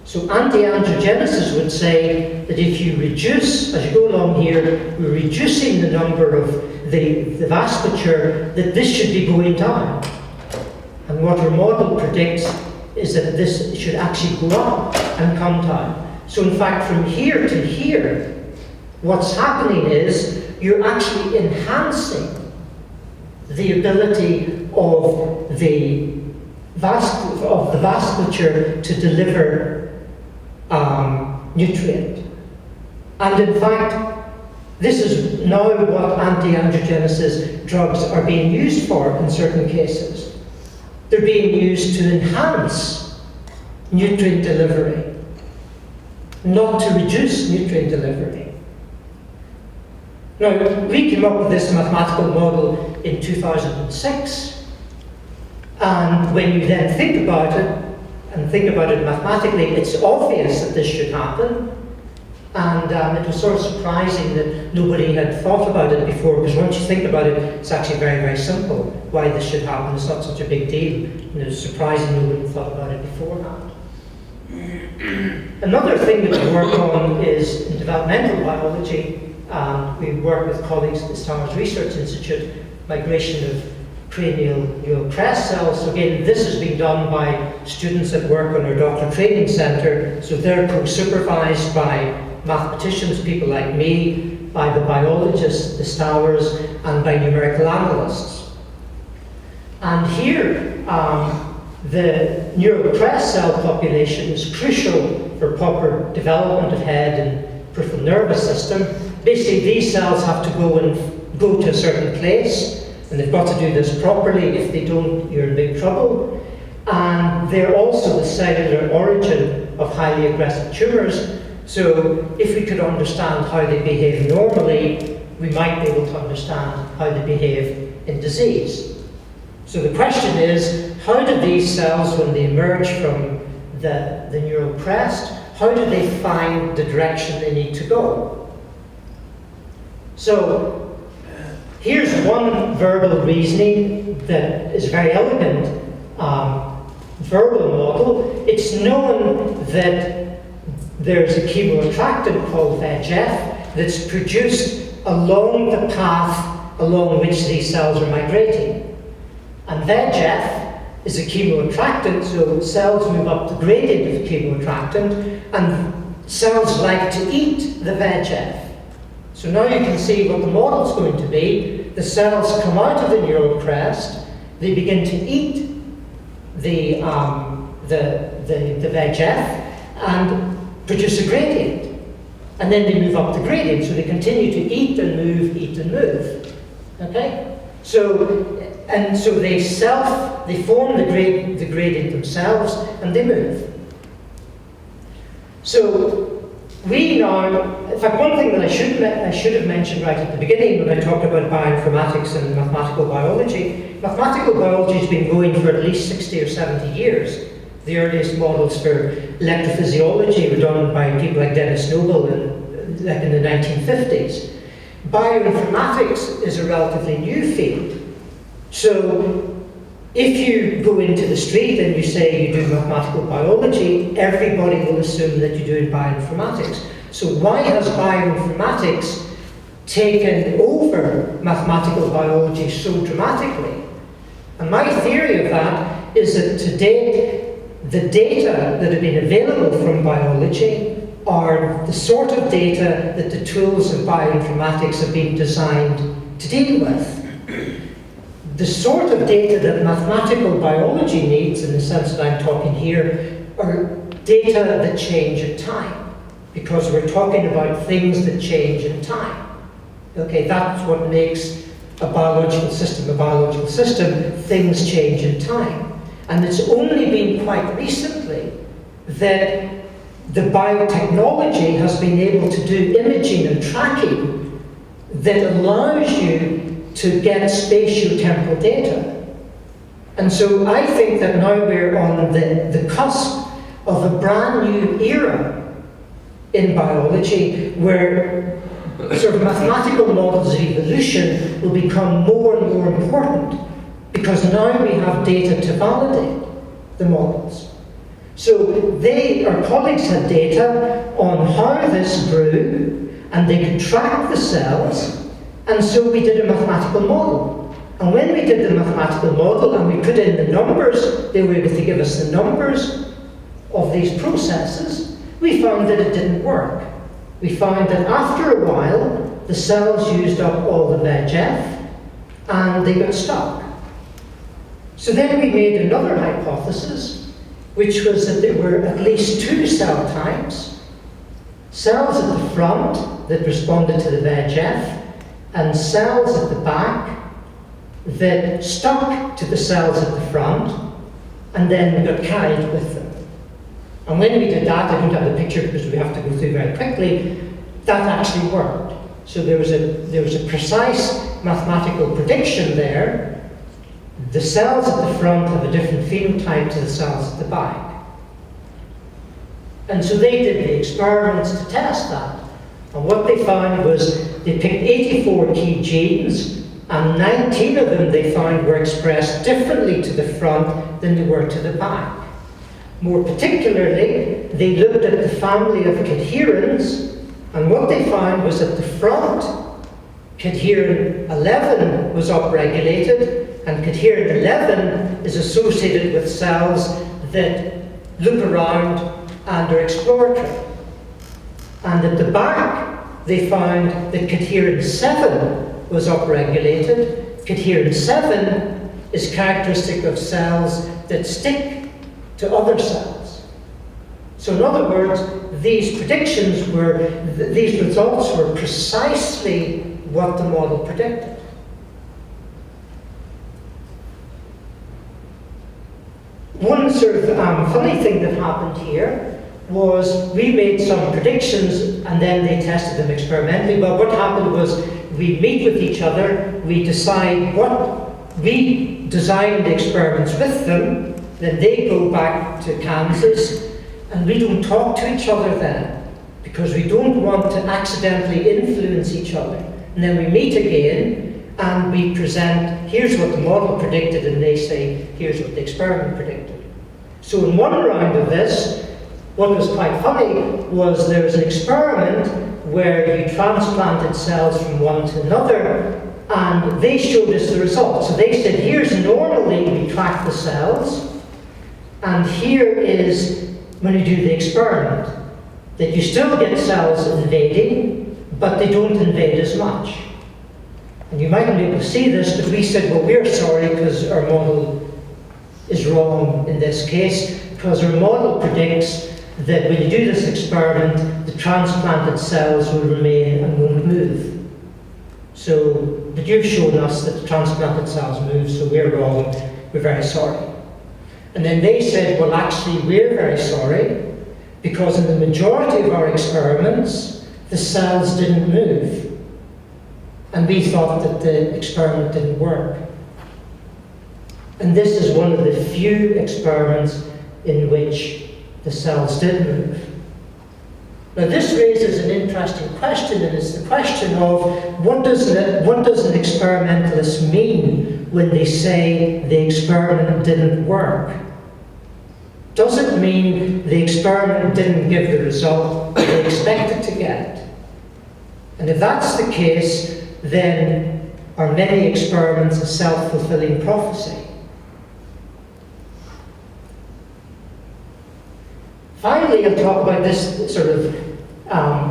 S4: So anti-angiogenesis would say that if you reduce, as you go along here, we're reducing the number of the vasculature, that this should be going down. And what our model predicts is that this should actually go up and come down. So in fact, from here to here, what's happening is you're actually enhancing the ability of the vasculature to deliver nutrient. And in fact, this is now what anti-angiogenesis drugs are being used for in certain cases. They're being used to enhance nutrient delivery, not to reduce nutrient delivery. Now, we came up with this mathematical model in 2006, and when you then think about it, and think about it mathematically, it's obvious that this should happen. And it was sort of surprising that nobody had thought about it before, because once you think about it, it's actually very, very simple why this should happen. It's not such a big deal. And it's surprising nobody thought about it beforehand. Another thing that we work on is in developmental biology. We work with colleagues at the Stars Research Institute, migration of cranial neural crest cells. So again, this has been done by students that work on our doctor training centre. So they're co-supervised by mathematicians, people like me, by the biologists, the Stowers, and by numerical analysts. And here, the neural crest cell population is crucial for proper development of head and peripheral nervous system. Basically, these cells have to go to a certain place, and they've got to do this properly. If they don't, you're in big trouble. And they're also the cellular origin of highly aggressive tumours. So if we could understand how they behave normally, we might be able to understand how they behave in disease. So the question is, how do these cells, when they emerge from the neural crest, how do they find the direction they need to go? So here's one verbal reasoning that is very elegant verbal model. It's known that there's a chemoattractant called VEGF that's produced along the path along which these cells are migrating. And VEGF is a chemoattractant, so cells move up the gradient of chemoattractant, and cells like to eat the VEGF. So now you can see what the model's going to be. The cells come out of the neural crest, they begin to eat the VEGF, and produce a gradient. And then they move up the gradient, so they continue to eat and move. Okay? So they form the gradient themselves, and they move. So we now, in fact, one thing that I should have mentioned right at the beginning when I talked about bioinformatics and mathematical biology has been going for at least 60 or 70 years. The earliest models for electrophysiology were done by people like Dennis Noble in the 1950s. Bioinformatics is a relatively new field. So if you go into the street and you say you do mathematical biology, everybody will assume that you're doing bioinformatics. So why has bioinformatics taken over mathematical biology so dramatically? And my theory of that is that to date, the data that have been available from biology are the sort of data that the tools of bioinformatics have been designed to deal with. The sort of data that mathematical biology needs, in the sense that I'm talking here, are data that change in time, because we're talking about things that change in time. Okay, that's what makes a biological system, things change in time. And it's only been quite recently that the biotechnology has been able to do imaging and tracking that allows you to get spatio-temporal data. And so I think that now we're on the cusp of a brand new era in biology where sort of mathematical models of evolution will become more and more important, because now we have data to validate the models. So our colleagues had data on how this grew, and they could track the cells, and so we did a mathematical model. And when we did the mathematical model and we put in the numbers, they were able to give us the numbers of these processes, we found that it didn't work. We found that after a while, the cells used up all the VEGF, and they got stuck. So then we made another hypothesis, which was that there were at least two cell types, cells at the front that responded to the VEGF, and cells at the back that stuck to the cells at the front and then got carried with them. And when we did that, I don't have the picture because we have to go through very quickly, that actually worked. So there was a precise mathematical prediction there. The cells at the front have a different phenotype to the cells at the back. And so they did the experiments to test that. And what they found was they picked 84 key genes, and 19 of them they found were expressed differently to the front than they were to the back. More particularly, they looked at the family of cadherins, and what they found was that the front cadherin 11 was upregulated, and cadherin 11 is associated with cells that look around and are exploratory. And at the back, they found that cadherin 7 was upregulated. Cadherin 7 is characteristic of cells that stick to other cells. So in other words, these results were precisely what the model predicted. One sort of funny thing that happened here was we made some predictions and then they tested them experimentally. Well, what happened was we meet with each other, we decide we design the experiments with them, then they go back to Kansas, and we don't talk to each other then, because we don't want to accidentally influence each other. And then we meet again, and we present, here's what the model predicted, and they say, here's what the experiment predicted. So in one round of this, what was quite funny was there was an experiment where you transplanted cells from one to another, and they showed us the results. So they said, here's normally we track the cells, and here is when you do the experiment, that you still get cells invading, but they don't invade as much. And you mightn't be able to see this, but we said, well, we're sorry because our model is wrong in this case, because our model predicts that when you do this experiment, the transplanted cells will remain and won't move. So, but you've shown us that the transplanted cells move, so we're wrong, we're very sorry. And then they said, well, actually, we're very sorry, because in the majority of our experiments, the cells didn't move. And we thought that the experiment didn't work. And this is one of the few experiments in which the cells did move. Now this raises an interesting question, and it's the question of what does an experimentalist mean when they say the experiment didn't work? Does it mean the experiment didn't give the result they expected to get? And if that's the case, then are many experiments a self-fulfilling prophecy? Finally, I'll talk about this sort of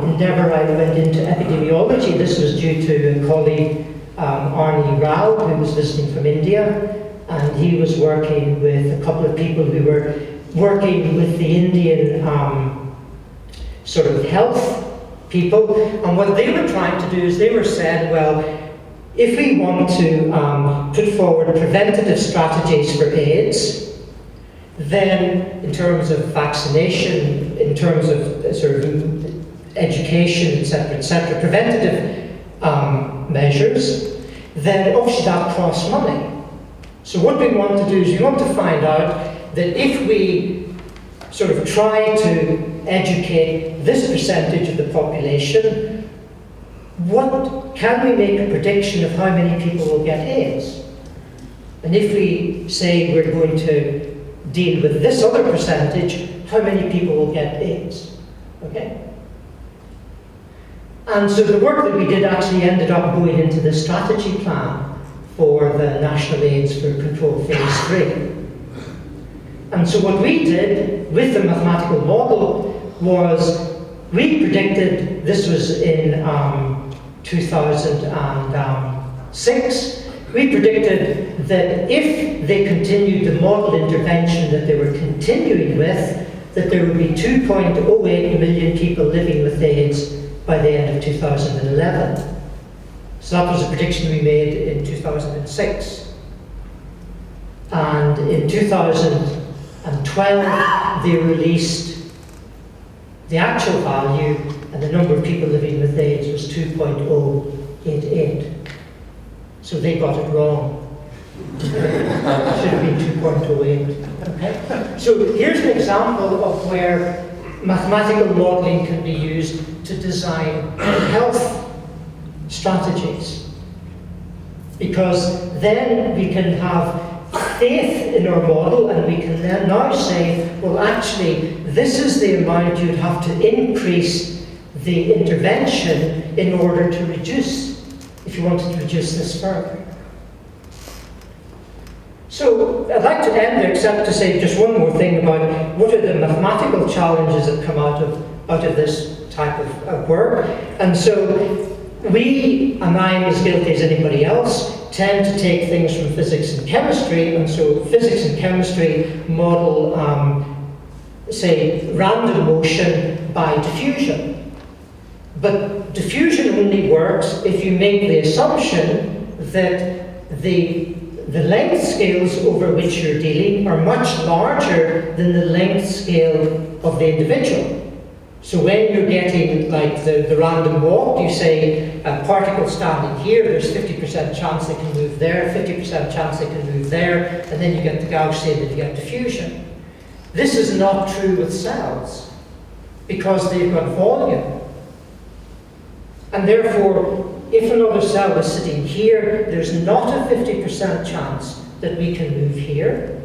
S4: endeavour I went into epidemiology. This was due to a colleague, Arnie Rao, who was visiting from India, and he was working with a couple of people who were working with the Indian sort of health people. And what they were trying to do is they were saying, well, if we want to put forward preventative strategies for AIDS, then in terms of vaccination, in terms of sort of education, etc., preventative measures, then obviously that costs money. So what we want to do is we want to find out that if we sort of try to educate this percentage of the population, what can we make a prediction of how many people will get AIDS? And if we say we're going to deal with this other percentage, how many people will get AIDS? Okay? And so the work that we did actually ended up going into the strategy plan for the National AIDS for Control Phase 3. And so what we did with the mathematical model was we predicted, this was in 2006, We predicted that if they continued the model intervention that they were continuing with, that there would be 2.08 million people living with AIDS by the end of 2011. So that was a prediction we made in 2006. And in 2012, they released the actual value, and the number of people living with AIDS was 2.088. So they got it wrong. It should have been 2.08. Okay? So here's an example of where mathematical modeling can be used to design health strategies. Because then we can have faith in our model, and we can then now say, well, actually, this is the amount you'd have to increase the intervention in order to reduce, if you wanted to reduce this further. So I'd like to end there, except to say just one more thing about what are the mathematical challenges that come out of this type of work. And so we, and I'm as guilty as anybody else, tend to take things from physics and chemistry, and so physics and chemistry model, say, random motion by diffusion. But diffusion only works if you make the assumption that the length scales over which you're dealing are much larger than the length scale of the individual. So when you're getting like the random walk, you say a particle standing here, there's 50% chance they can move there, 50% chance they can move there, and then you get the Gaussian and you get diffusion. This is not true with cells, because they've got volume. And therefore, if another cell is sitting here, there's not a 50% chance that we can move here.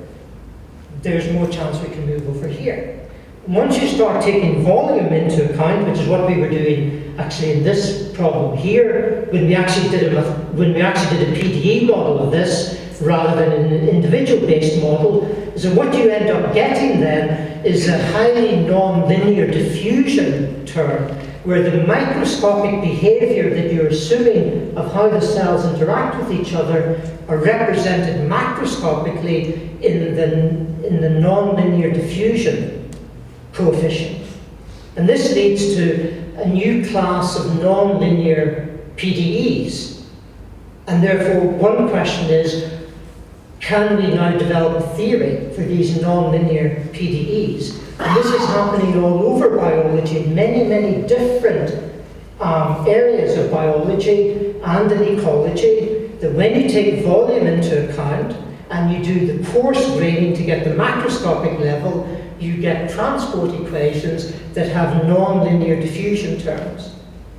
S4: There's more chance we can move over here. Once you start taking volume into account, which is what we were doing actually in this problem here, when we actually did a PDE model of this rather than an individual-based model, so what you end up getting then is a highly non-linear diffusion term, where the microscopic behavior that you're assuming of how the cells interact with each other are represented macroscopically in the non-linear diffusion coefficient. And this leads to a new class of non-linear PDEs. And therefore, one question is, can we now develop a theory for these non-linear PDEs? And this is happening all over biology, in many, many different areas of biology and in ecology, that when you take volume into account and you do the coarse graining to get the macroscopic level, you get transport equations that have non-linear diffusion terms.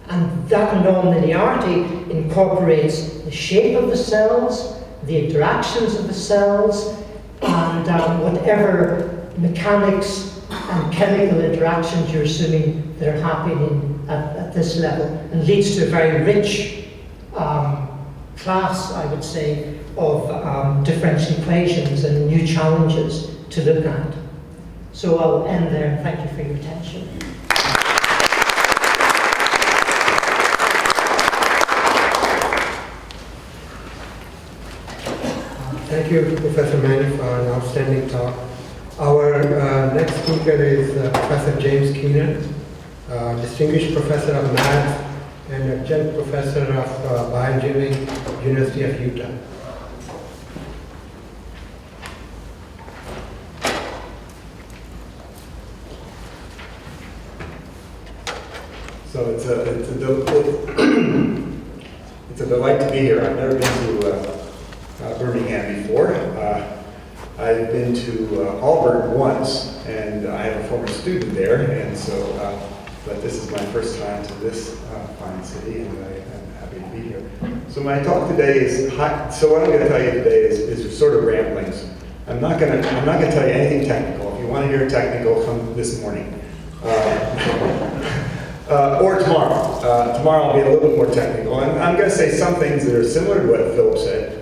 S4: And that non-linearity incorporates the shape of the cells, the interactions of the cells, and whatever mechanics and chemical interactions you're assuming that are happening at this level, and leads to a very rich class, I would say, of differential equations and new challenges to look at. So I'll end there, and thank you for your attention.
S1: Thank you, Professor Manny, for an outstanding talk. Our next speaker is Professor James Keenan, Distinguished Professor of Math and Adjunct Professor of Bioengineering, University of Utah.
S5: So it's a delight to be here. I've never been to Birmingham before. I've been to Auburn once, and I have a former student there, and so, but this is my first time to this fine city, and I'm happy to be here. So my talk today is, so what I'm going to tell you today is sort of ramblings. I'm not going to tell you anything technical. If you want to hear technical, come this morning. Or tomorrow. Tomorrow I'll be a little bit more technical. And I'm going to say some things that are similar to what Philip said.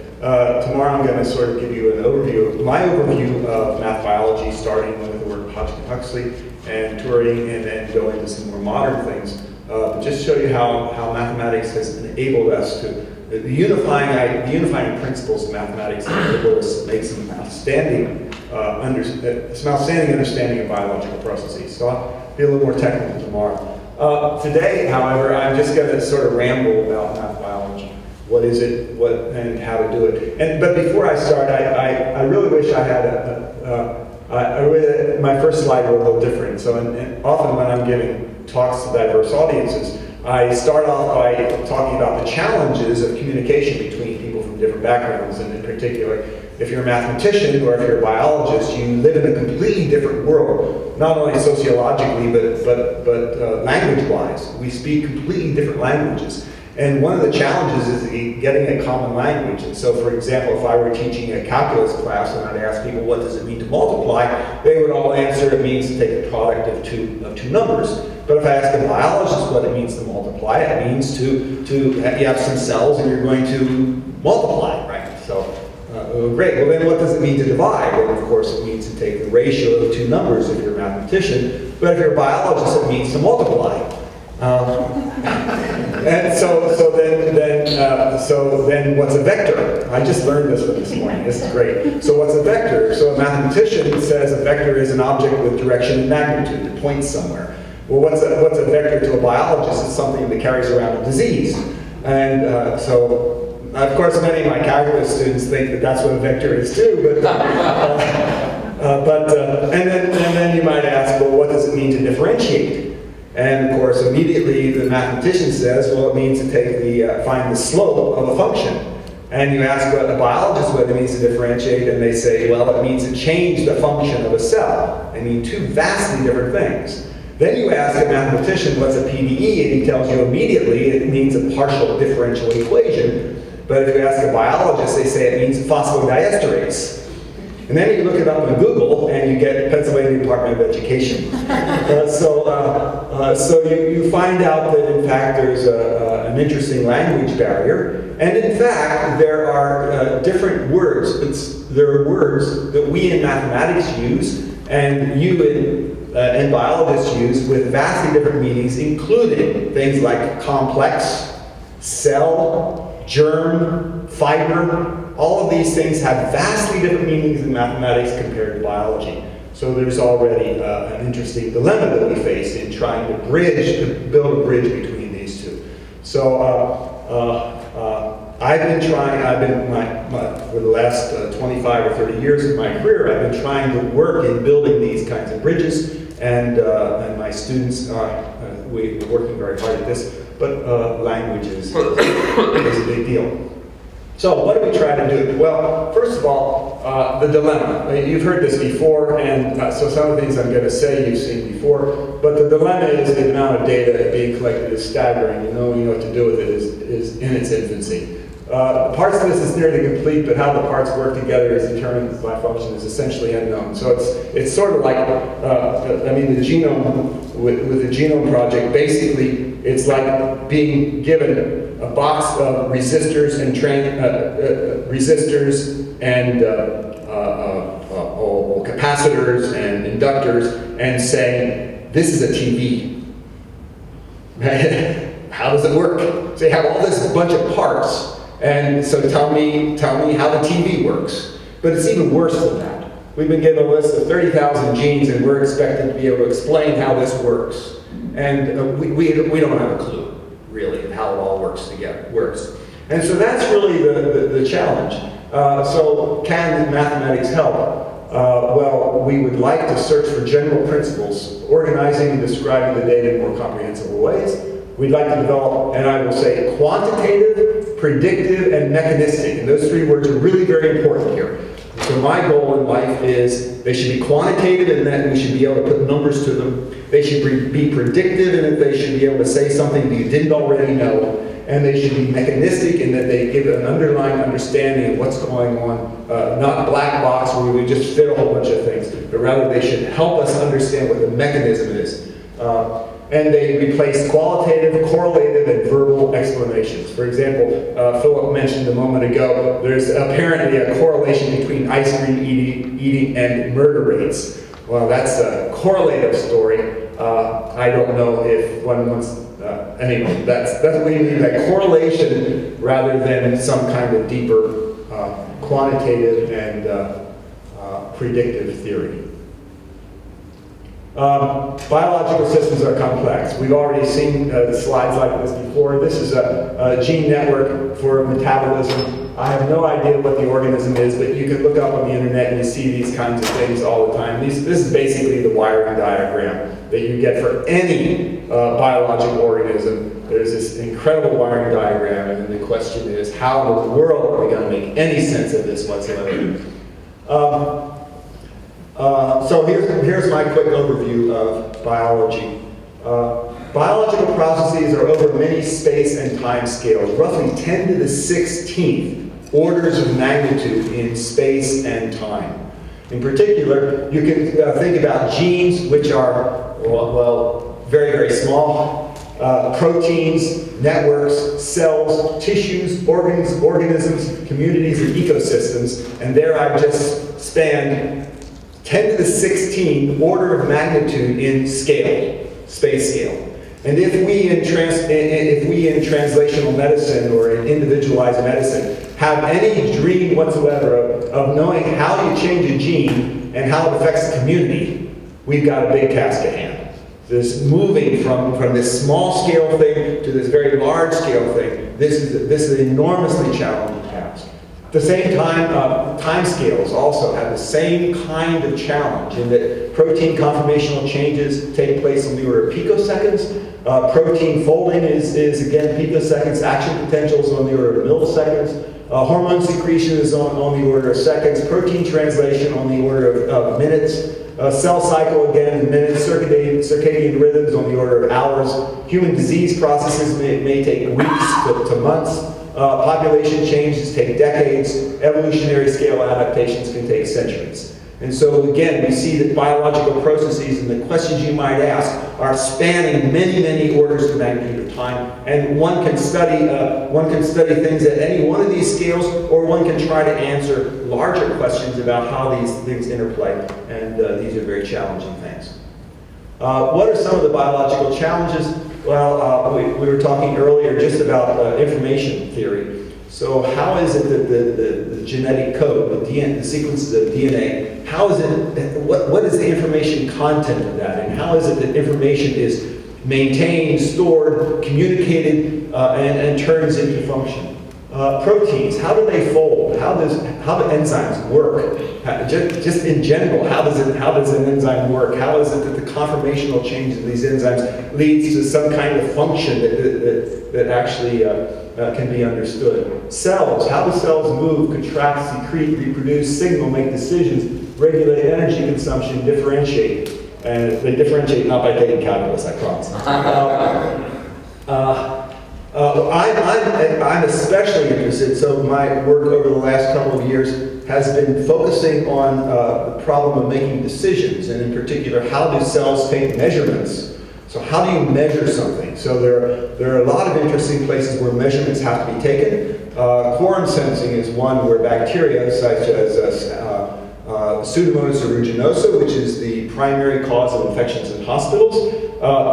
S5: Tomorrow I'm going to sort of give you an overview, my overview of math biology, starting with the work of Hodgkin Huxley and Turing, and then go into some more modern things. But just show you how mathematics has enabled us to the unifying principles of mathematics make some outstanding understanding of biological processes. So I'll be a little more technical tomorrow. Today, however, I'm just going to sort of ramble about math biology. What is it, and how to do it. But before I start, I really wish I had my first slide were a little different. So and often when I'm giving talks to diverse audiences, I start off by talking about the challenges of communication between people from different backgrounds, and in particular, if you're a mathematician or if you're a biologist, you live in a completely different world, not only sociologically, but language-wise. We speak completely different languages. And one of the challenges is getting a common language. And so, for example, if I were teaching a calculus class and I'd ask people, what does it mean to multiply? They would all answer, it means to take the product of two numbers. But if I ask a biologist what it means to multiply, it means you have some cells and you're going to multiply, right? So, great. Well, then what does it mean to divide? Well, of course, it means to take the ratio of two numbers if you're a mathematician. But if you're a biologist, it means to multiply. And so then what's a vector? I just learned this one this morning. This is great. So what's a vector? So a mathematician says a vector is an object with direction and magnitude. It points somewhere. Well, what's a vector to a biologist? It's something that carries around a disease. And of course, many of my calculus students think that that's what a vector is too. And then you might ask, well, what does it mean to differentiate? And of course, immediately the mathematician says, well, it means to find the slope of a function. And you ask a biologist what it means to differentiate, and they say, well, it means to change the function of a cell. They mean two vastly different things. Then you ask a mathematician what's a PDE, and he tells you immediately it means a partial differential equation. But if you ask a biologist, they say it means phosphodiesterase. And then you look it up on Google, and you get Pennsylvania Department of Education. So you find out that, in fact, there's an interesting language barrier. And in fact, there are different words. There are words that we in mathematics use, and you and biologists use with vastly different meanings, including things like complex, cell, germ, fiber. All of these things have vastly different meanings in mathematics compared to biology. So there's already an interesting dilemma that we face in trying to build a bridge between these two. So for the last 25 or 30 years of my career, I've been trying to work in building these kinds of bridges, and my students we're working very hard at this, but language is a big deal. So what do we try to do? Well, first of all, the dilemma. You've heard this before, and so some of the things I'm going to say you've seen before, but the dilemma is the amount of data being collected is staggering, and knowing what to do with it is in its infancy. Parts of this is nearly complete, but how the parts work together is determined by function is essentially unknown. So it's sort of like, the genome, with the Genome Project, basically it's like being given a box of resistors and capacitors and inductors, and saying, this is a TV. How does it work? So you have all this bunch of parts, and so tell me how the TV works. But it's even worse than that. We've been given a list of 30,000 genes, and we're expected to be able to explain how this works. And we don't have a clue, really, of how it all works. And so that's really the challenge. So can mathematics help? Well, we would like to search for general principles, organizing and describing the data in more comprehensible ways. We'd like to develop, and I will say, quantitative, predictive, and mechanistic. And those three words are really very important here. So my goal in life is they should be quantitative in that we should be able to put numbers to them. They should be predictive in that they should be able to say something that you didn't already know. And they should be mechanistic in that they give an underlying understanding of what's going on, not black box where we just fit a whole bunch of things, but rather they should help us understand what the mechanism is. And they replace qualitative, correlative, and verbal explanations. For example, Philip mentioned a moment ago, there's apparently a correlation between ice cream eating and murder rates. Well, that's a correlative story. I don't know if one wants anyway, that's what we mean by correlation rather than some kind of deeper quantitative and predictive theory. Biological systems are complex. We've already seen slides like this before. This is a gene network for metabolism. I have no idea what the organism is, but you can look up on the internet and you see these kinds of things all the time. This is basically the wiring diagram that you get for any biological organism. There's this incredible wiring diagram, and then the question is, how in the world are we going to make any sense of this whatsoever? So here's my quick overview of biology. Biological processes are over many space and time scales, roughly 10 to the 16th orders of magnitude in space and time. In particular, you can think about genes, which are, well, very, very small, proteins, networks, cells, tissues, organisms, communities, and ecosystems, and there I've just spanned 10 to the 16 order of magnitude in scale, space scale. And if we in translational medicine or in individualized medicine have any dream whatsoever of knowing how you change a gene and how it affects the community, we've got a big task at hand. This moving from this small scale thing to this very large scale thing, this is an enormously challenging task. At the same time, time scales also have the same kind of challenge in that protein conformational changes take place on the order of picoseconds. Protein folding is again picoseconds. Action potential is on the order of milliseconds. Hormone secretion is on the order of seconds. Protein translation on the order of minutes. Cell cycle again in minutes. Circadian rhythms on the order of hours. Human disease processes may take weeks to months. Population changes take decades. Evolutionary scale adaptations can take centuries. And so again, we see that biological processes and the questions you might ask are spanning many, many orders of magnitude of time. And one can study things at any one of these scales, or one can try to answer larger questions about how these things interplay. And these are very challenging things. What are some of the biological challenges? Well, we were talking earlier just about information theory. So how is it that the genetic code, the sequences of DNA, how is it, what is the information content of that? And how is it that information is maintained, stored, communicated, and turns into function? Proteins, how do they fold? How do enzymes work? Just in general, how does an enzyme work? How is it that the conformational change of these enzymes leads to some kind of function that actually can be understood? Cells, how do cells move, contract, secrete, reproduce, signal, make decisions, regulate energy consumption, differentiate? And they differentiate not by taking calculus, I promise. I'm especially interested, so my work over the last couple of years has been focusing on the problem of making decisions, and in particular, how do cells take measurements? So how do you measure something? So there are a lot of interesting places where measurements have to be taken. Quorum sensing is one where bacteria, such as Pseudomonas aeruginosa, which is the primary cause of infections in hospitals,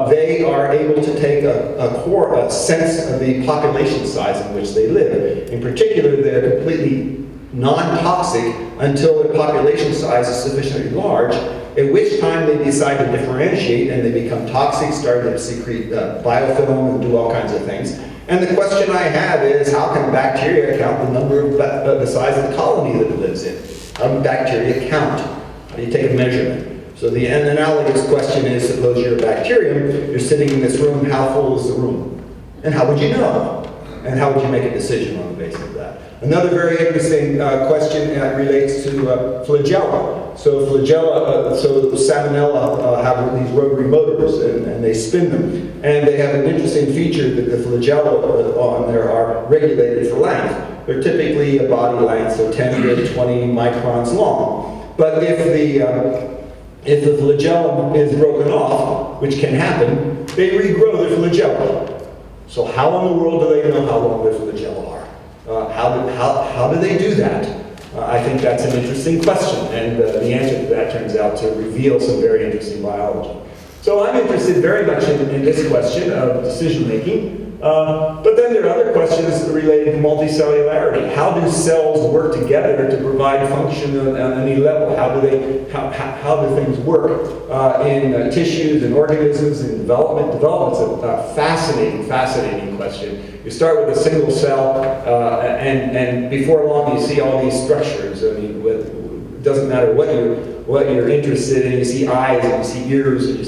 S5: they are able to take a sense of the population size in which they live. In particular, they're completely non-toxic until their population size is sufficiently large, at which time they decide to differentiate and they become toxic, start to secrete biofilm and do all kinds of things. And the question I have is, how can bacteria count the number of the size of the colony that it lives in? How do bacteria count? How do you take a measurement? So the analogous question is, suppose you're a bacterium, you're sitting in this room, how full is the room? And how would you know? And how would you make a decision on the basis of that? Another very interesting question relates to flagella. So flagella, so salmonella have these rotary motors and they spin them. And they have an interesting feature that the flagella on there are regulated for length. They're typically a body length, so 10 to 20 microns long. But if the flagellum is broken off, which can happen, they regrow their flagella. So how in the world do they know how long their flagella are? How do they do that? I think that's an interesting question, and the answer to that turns out to reveal some very interesting biology. So I'm interested very much in this question of decision making. But then there are other questions related to multicellularity. How do cells work together to provide function on any level? How do things work in tissues and organisms and development? Development's a fascinating question. You start with a single cell, and before long you see all these structures. I mean, it doesn't matter what you're interested in. You see eyes, and you see ears, and you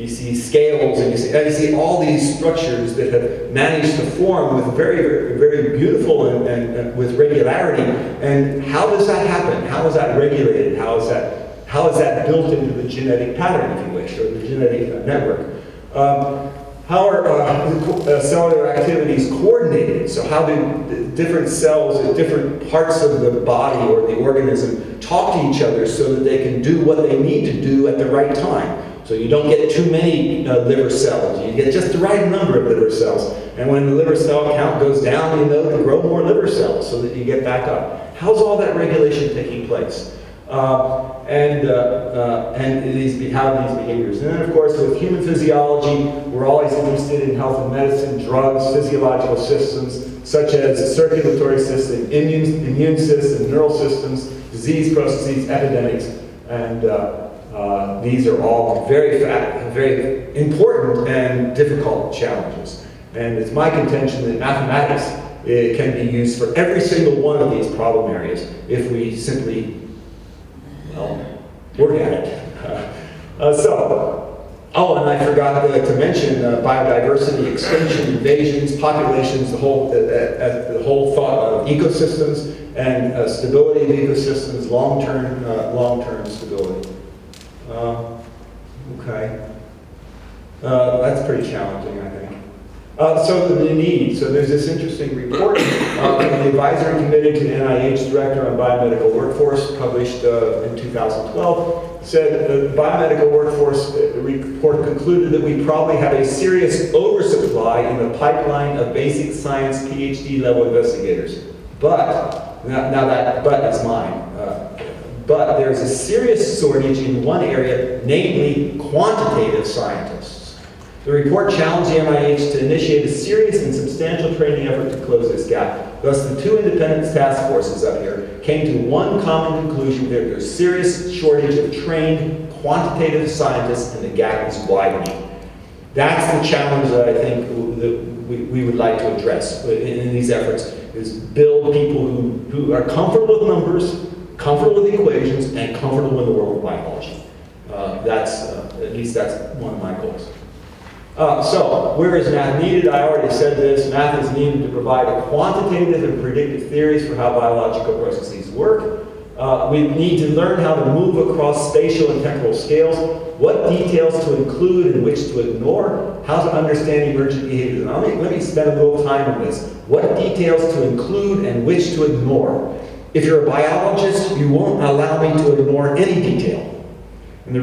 S5: see scales, and you see all these structures that have managed to form with very beautiful and with regularity. And how does that happen? How is that regulated? How is that built into the genetic pattern, if you wish, or the genetic network? How are cellular activities coordinated? So how do different cells in different parts of the body or the organism talk to each other so that they can do what they need to do at the right time? So you don't get too many liver cells. You get just the right number of liver cells. And when the liver cell count goes down, you know to grow more liver cells so that you get back up. How's all that regulation taking place? And how these behaviors. And then, of course, with human physiology, we're always interested in health and medicine, drugs, physiological systems, such as the circulatory system, immune system, neural systems, disease processes, epidemics, and these are all very important and difficult challenges. And it's my contention that mathematics can be used for every single one of these problem areas if we simply work at it. And I forgot to mention biodiversity, extinction, invasions, populations, the whole thought of ecosystems and stability of ecosystems, long-term stability. That's pretty challenging, I think. So the need. So there's this interesting report from the advisory committee to the NIH Director on Biomedical Workforce, published in 2012. Said the biomedical workforce report concluded that we probably have a serious oversupply in the pipeline of basic science PhD level investigators. But, now that but is mine. But there's a serious shortage in one area, namely quantitative scientists. The report challenged the NIH to initiate a serious and substantial training effort to close this gap. Thus, the two independent task forces up here came to one common conclusion: that there's a serious shortage of trained quantitative scientists, and the gap is widening. That's the challenge that I think that we would like to address in these efforts, is build people who are comfortable with numbers, comfortable with equations, and comfortable in the world of biology. At least that's one of my goals. So, where is math needed? I already said this. Math is needed to provide a quantitative and predictive theories for how biological processes work. We need to learn how to move across spatial and temporal scales, what details to include and which to ignore, how to understand emergent behaviors. And let me spend a little time on this. What details to include and which to ignore. If you're a biologist, you won't allow me to ignore any detail. And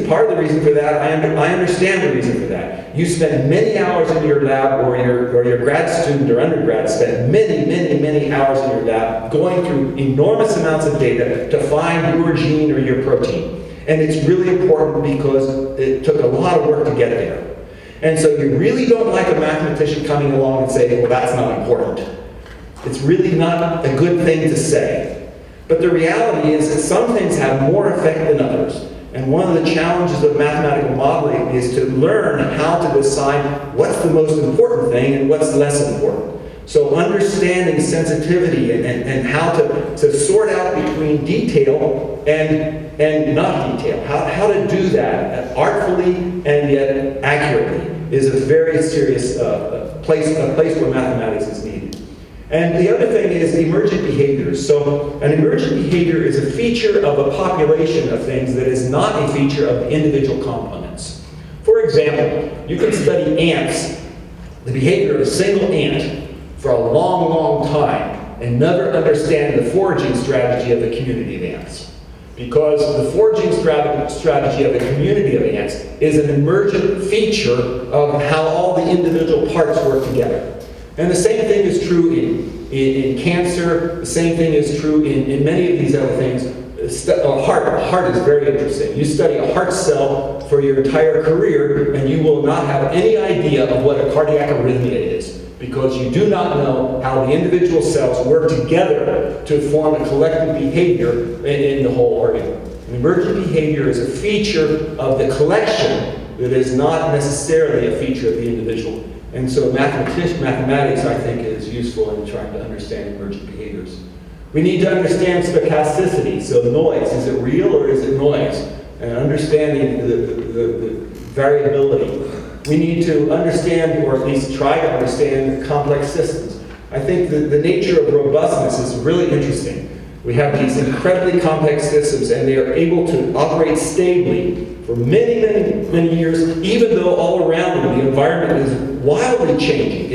S5: part of the reason for that, I understand the reason for that. You spend many hours in your lab, or your grad student or undergrad spend many hours in your lab going through enormous amounts of data to find your gene or your protein. And it's really important because it took a lot of work to get there. And so you really don't like a mathematician coming along and saying, well, that's not important. It's really not a good thing to say. But the reality is that some things have more effect than others. And one of the challenges of mathematical modeling is to learn how to decide what's the most important thing and what's less important. So understanding sensitivity and how to sort out between detail and not detail, how to do that artfully and yet accurately, is a very serious place where mathematics is needed. And the other thing is emergent behaviors. So an emergent behavior is a feature of a population of things that is not a feature of the individual components. For example, you can study ants, the behavior of a single ant, for a long time, and never understand the foraging strategy of a community of ants. Because the foraging strategy of a community of ants is an emergent feature of how all the individual parts work together. And the same thing is true in cancer, the same thing is true in many of these other things. Heart is very interesting. You study a heart cell for your entire career, and you will not have any idea of what a cardiac arrhythmia is, because you do not know how the individual cells work together to form a collective behavior in the whole organ. And emergent behavior is a feature of the collection that is not necessarily a feature of the individual. And so mathematics, I think, is useful in trying to understand emergent behaviors. We need to understand stochasticity, so noise. Is it real or is it noise? And understanding the variability. We need to understand, or at least try to understand, complex systems. I think that the nature of robustness is really interesting. We have these incredibly complex systems, and they are able to operate stably for many, many, many years, even though all around them the environment is wildly changing.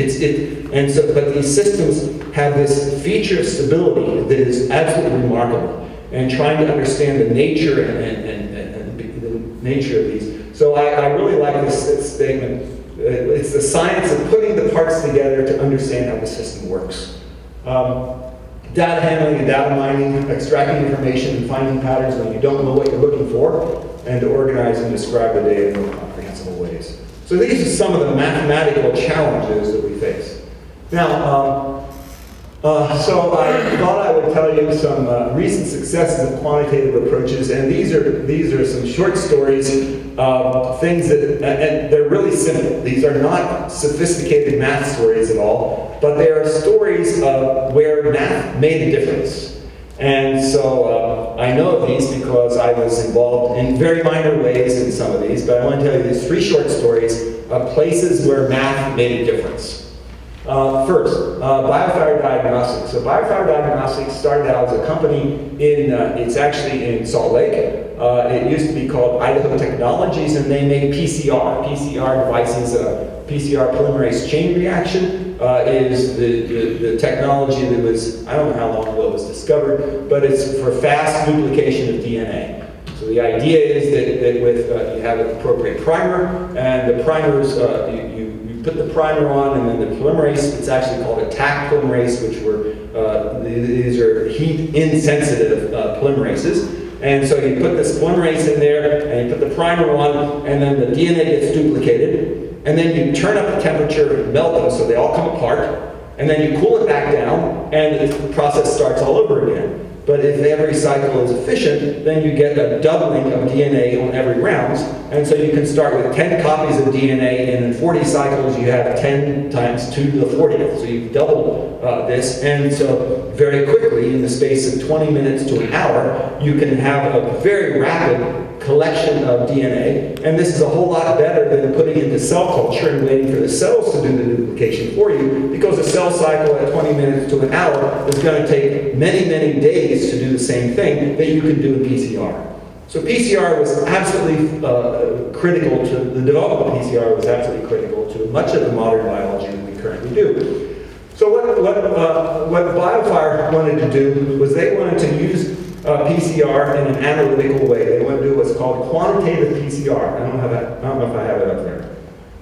S5: But these systems have this feature of stability that is absolutely remarkable. And trying to understand the nature and the nature of these. So I really like this statement. It's the science of putting the parts together to understand how the system works. Data handling and data mining, extracting information and finding patterns when you don't know what you're looking for, and to organize and describe the data in more comprehensible ways. So these are some of the mathematical challenges that we face. Now, so I thought I would tell you some recent successes of quantitative approaches, and these are some short stories of things that, and they're really simple. These are not sophisticated math stories at all, but they are stories of where math made a difference. And so I know of these because I was involved in very minor ways in some of these, but I want to tell you these 3 short stories of places where math made a difference. First, Biofire Diagnostics. So Biofire Diagnostics started out as a company it's actually in Salt Lake. It used to be called Idaho Technologies, and they make PCR. PCR devices, PCR polymerase chain reaction is the technology that was, I don't know how long ago it was discovered, but it's for fast duplication of DNA. So the idea is that with you have an appropriate primer, and the primers, you put the primer on, and then the polymerase, it's actually called a Taq polymerase, which these are heat insensitive polymerases. And so you put this polymerase in there, and you put the primer on, and then the DNA gets duplicated, and then you turn up the temperature and melt them so they all come apart, and then you cool it back down, and the process starts all over again. But if every cycle is efficient, then you get a doubling of DNA on every round. And so you can start with 10 copies of DNA, and in 40 cycles you have 10 times 2 to the 40th. So you've doubled this. And so very quickly, in the space of 20 minutes to an hour, you can have a very rapid collection of DNA. And this is a whole lot better than putting it into cell culture and waiting for the cells to do the duplication for you, because a cell cycle at 20 minutes to an hour is going to take many, many days to do the same thing that you can do in PCR. So PCR was absolutely critical to, the development of PCR was absolutely critical to much of the modern biology that we currently do. So what Biofire wanted to do was they wanted to use PCR in an analytical way. They want to do what's called quantitative PCR. I don't know if I have it up there.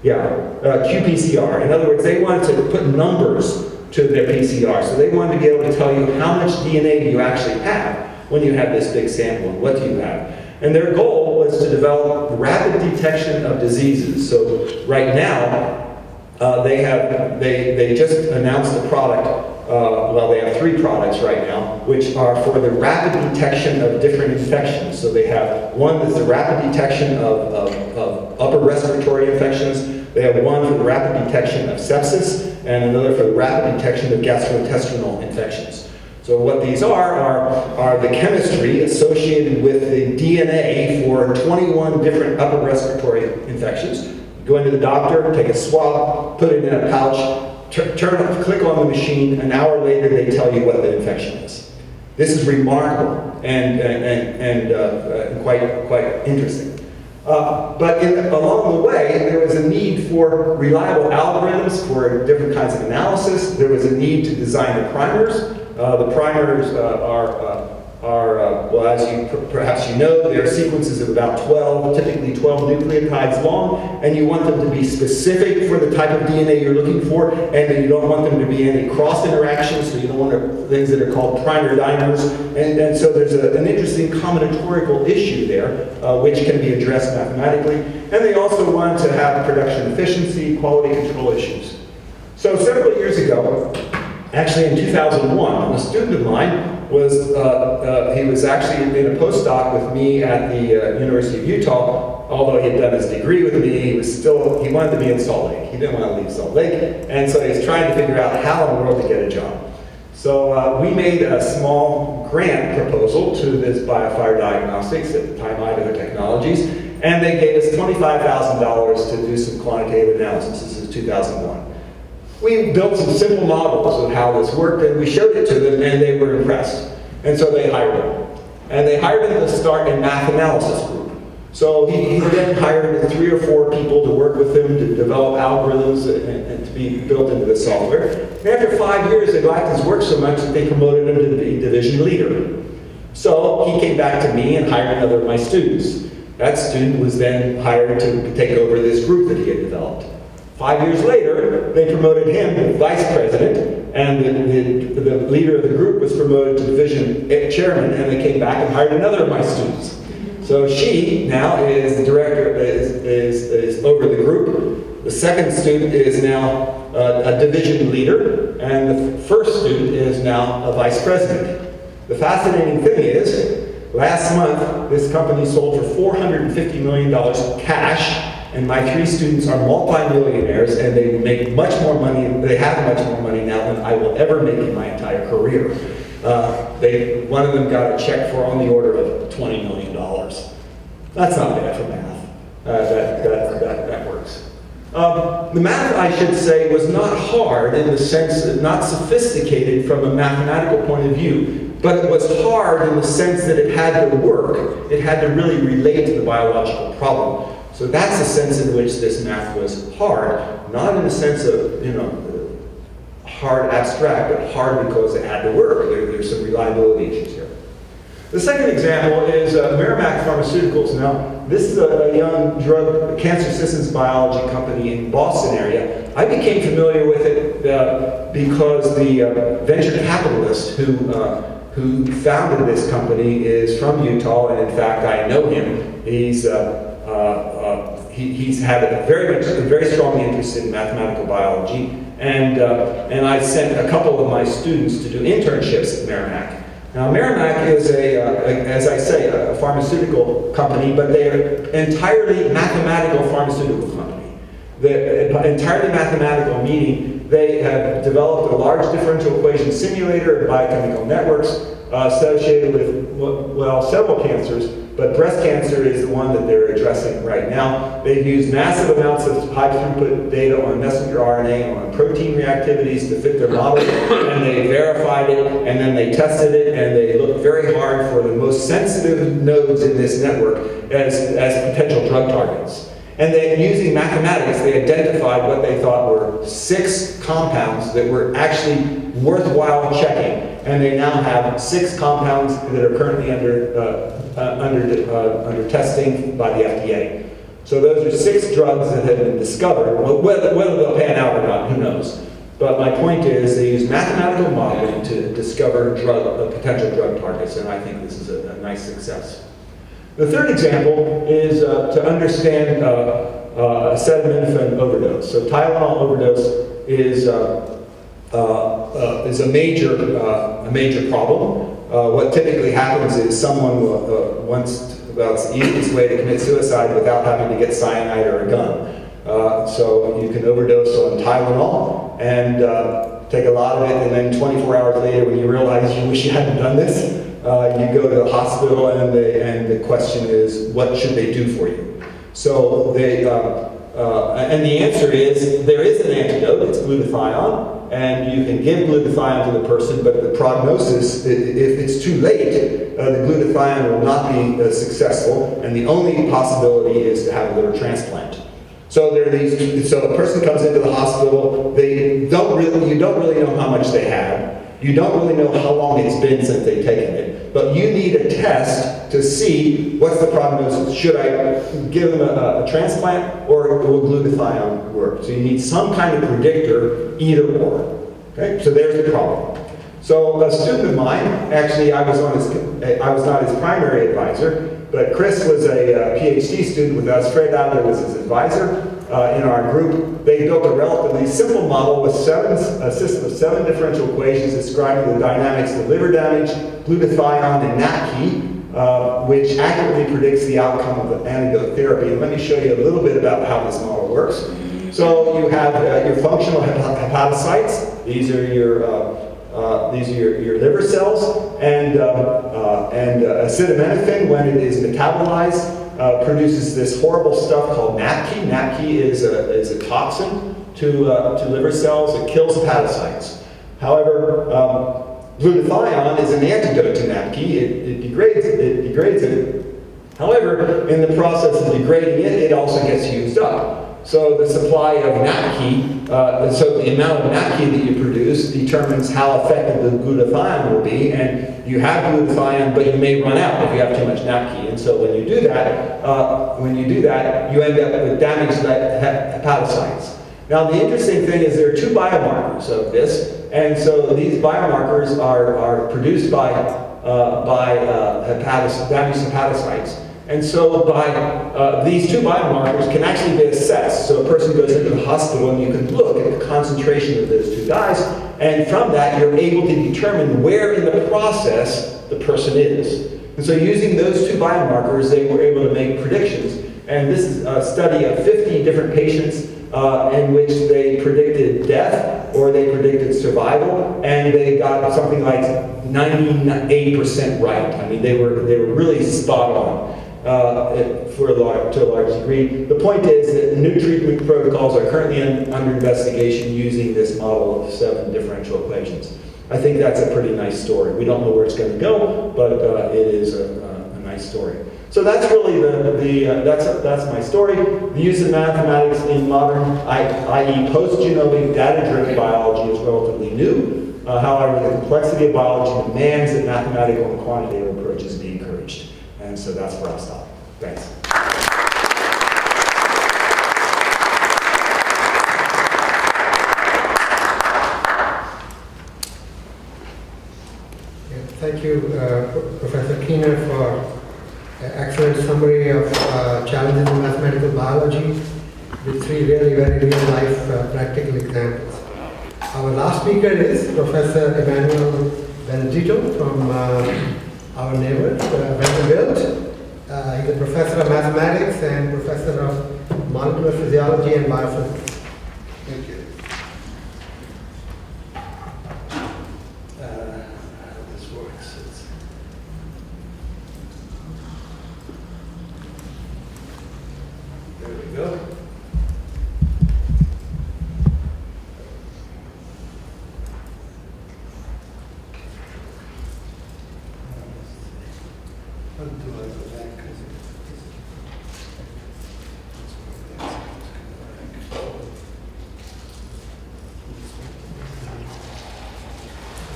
S5: Yeah, qPCR. In other words, they wanted to put numbers to their PCR. So they wanted to be able to tell you how much DNA do you actually have when you have this big sample, and what do you have. And their goal was to develop rapid detection of diseases. So right now, they just announced a product. Well, they have 3 products right now, which are for the rapid detection of different infections. So they have one that's the rapid detection of upper respiratory infections. They have one for the rapid detection of sepsis, and another for the rapid detection of gastrointestinal infections. So what these are the chemistry associated with the DNA for 21 different upper respiratory infections. You go into the doctor, take a swab, put it in a pouch, click on the machine, an hour later they tell you what the infection is. This is remarkable and quite interesting. But along the way, there was a need for reliable algorithms for different kinds of analysis. There was a need to design the primers. The primers well, as perhaps you know, they're sequences of about 12, typically 12 nucleotides long, and you want them to be specific for the type of DNA you're looking for, and you don't want them to be any cross interactions, so you don't want things that are called primer dimers, and so there's an interesting combinatorial issue there, which can be addressed mathematically, and they also want to have production efficiency, quality control issues. So several years ago, actually in 2001, a student of mine he was actually in a postdoc with me at the University of Utah. Although he had done his degree with me, he wanted to be in Salt Lake. He didn't want to leave Salt Lake, and so he was trying to figure out how in the world to get a job. So we made a small grant proposal to this BioFire Diagnostics, at the time Idaho Technologies, and they gave us $25,000 to do some quantitative analysis. This is 2001. We built some simple models of how this worked, and we showed it to them, and they were impressed. And so they hired him. And they hired him to start a math analysis group. So he then hired 3 or 4 people to work with him to develop algorithms and to be built into the software. And after 5 years, they liked his work so much that they promoted him to be division leader. So he came back to me and hired another of my students. That student was then hired to take over this group that he had developed. 5 years later, they promoted him to vice president, and the leader of the group was promoted to division chairman, and they came back and hired another of my students. So she now is the director, is over the group. The second student is now a division leader, and the first student is now a vice president. The fascinating thing is, last month, this company sold for $450 million cash, and my 3 students are multi-millionaires, and they make much more money, they have much more money now than I will ever make in my entire career. One of them got a check for on the order of $20 million. That's not bad for math. That works. The math, I should say, was not hard in the sense that, not sophisticated from a mathematical point of view, but it was hard in the sense that it had to work. It had to really relate to the biological problem. So that's the sense in which this math was hard, not in the sense of, hard abstract, but hard because it had to work. There's some reliability issues here. The second example is Merrimack Pharmaceuticals. Now, this is a young cancer systems biology company in Boston area. I became familiar with it because the venture capitalist who founded this company is from Utah, and in fact, I know him. He's had a very strong interest in mathematical biology, and I sent a couple of my students to do internships at Merrimack. Now, Merrimack is as I say, a pharmaceutical company, but they're entirely mathematical pharmaceutical company. They're entirely mathematical, meaning they have developed a large differential equation simulator and biochemical networks associated with, well, several cancers, but breast cancer is the one that they're addressing right now. They've used massive amounts of high throughput data on messenger RNA, on protein reactivities to fit their model, and they verified it, and then they tested it, and they looked very hard for the most sensitive nodes in this network as potential drug targets. And then using mathematics, they identified what they thought were 6 compounds that were actually worthwhile checking. And they now have 6 compounds that are currently under testing by the FDA. So those are 6 drugs that have been discovered. Well, whether they'll pan out or not, who knows? But my point is, they use mathematical modeling to discover potential drug targets, and I think this is a nice success. The third example is to understand acetaminophen overdose. So Tylenol overdose is a major problem. What typically happens is someone it's the easiest way to commit suicide without having to get cyanide or a gun. So you can overdose on Tylenol and take a lot of it, and then 24 hours later, when you realize you wish you hadn't done this, you go to the hospital, and the question is, what should they do for you? So and the answer is, there is an antidote. It's glutathione, and you can give glutathione to the person, but the prognosis, if it's too late, the glutathione will not be successful, and the only possibility is to have a liver transplant. So so a person comes into the hospital, you don't really know how much they have. You don't really know how long it's been since they've taken it, but you need a test to see what's the prognosis. Should I give them a transplant, or will glutathione work? So you need some kind of predictor, either or. Okay, so there's the problem. So a student of mine, actually I was not his primary advisor, but Chris was a PhD student with us. Fred Adler was his advisor in our group. They built a relatively simple model with a system of 7 differential equations describing the dynamics of liver damage, glutathione, and NAPQI, which accurately predicts the outcome of the antidote therapy. And let me show you a little bit about how this model works. So you have your functional hepatocytes. These are your liver cells, and acetaminophen, when it is metabolized, produces this horrible stuff called NAPQI. NAPQI is a toxin to liver cells. It kills hepatocytes. However, glutathione is an antidote to NAPQI. It degrades it. However, in the process of degrading it, it also gets used up. So the supply of NAPQI, so the amount of NAPQI that you produce determines how effective the glutathione will be, and you have glutathione, but you may run out if you have too much NAPQI. And so when you do that, you end up with damage to the hepatocytes. Now the interesting thing is there are 2 biomarkers of this, and so these biomarkers are produced by damaged hepatocytes. And so by these 2 biomarkers can actually be assessed. So a person goes into the hospital and you can look at the concentration of those 2 dyes, and from that you're able to determine where in the process the person is. And so using those 2 biomarkers, they were able to make predictions. And this is a study of 50 different patients in which they predicted death or they predicted survival, and they got something like 98% right. I mean, they were really spot on. To a large degree. The point is that new treatment protocols are currently under investigation using this model of 7 differential equations. I think that's a pretty nice story. We don't know where it's going to go, but it is a nice story. So that's really that's my story. The use of mathematics in modern, i.e. post-genomic data-driven biology is relatively new. However, the complexity of biology demands that mathematical and quantitative approaches be encouraged. And so that's where I'll stop. Thanks.
S1: Thank you, Professor Keener, for an excellent summary of challenges in mathematical biology with 3 really very real-life practical examples. Our last speaker is Professor Emmanuel Benedito from our neighbor, Vanderbilt. He's a professor of mathematics and professor of molecular physiology and biophysics. Thank you. How this works. There we go.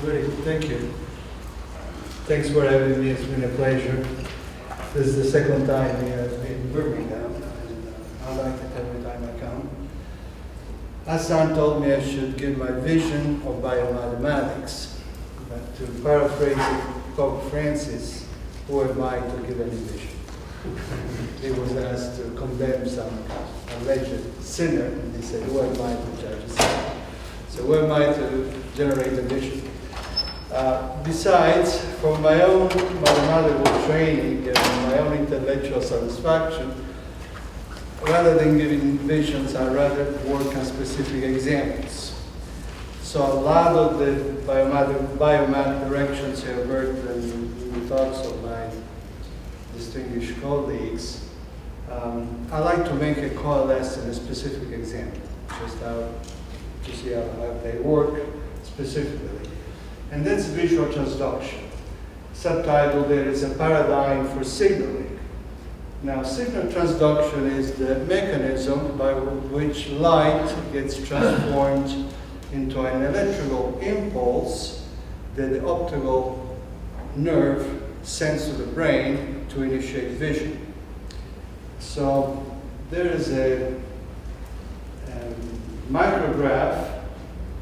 S6: Great, thank you. Thanks for having me. It's been a pleasure. This is the second time we have been in Birmingham, and I like it every time I come. Hassan told me I should give my vision of biomathematics. But to paraphrase Pope Francis, who am I to give any vision? He was asked to condemn some alleged sinner, and he said, who am I to judge a sinner? So who am I to generate a vision? Besides, for my own mathematical training and my own intellectual satisfaction, rather than giving visions, I rather work on specific examples. So a lot of the biomath directions you have heard in the talks of my distinguished colleagues, I like to make a coalesce in a specific example, just to see how they work specifically. And that's visual transduction. Subtitle there is a paradigm for signaling. Now, signal transduction is the mechanism by which light gets transformed into an electrical impulse that the optical nerve sends to the brain to initiate vision. So there is a micrograph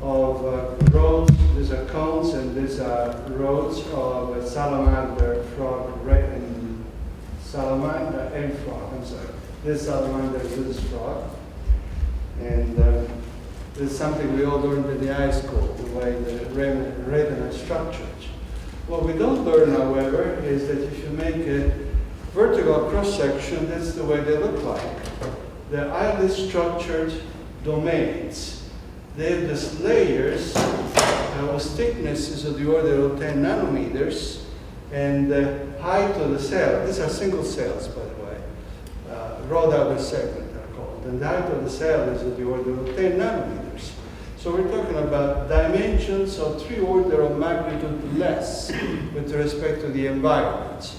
S6: of rows. These are cones, and these are rows of a salamander frog, and salamander and frog. I'm sorry. This salamander is this frog, and this is something we all learned in the high school, the way the retina is structured. What we don't learn, however, is that if you make a vertical cross-section, that's the way they look like. They're highly structured domains. They have these layers whose thickness is of the order of 10 nanometers, and the height of the cell, these are single cells, by the way, rod outer segment are called, and the height of the cell is of the order of 10 nanometers. So we're talking about dimensions of 3 orders of magnitude less with respect to the environment.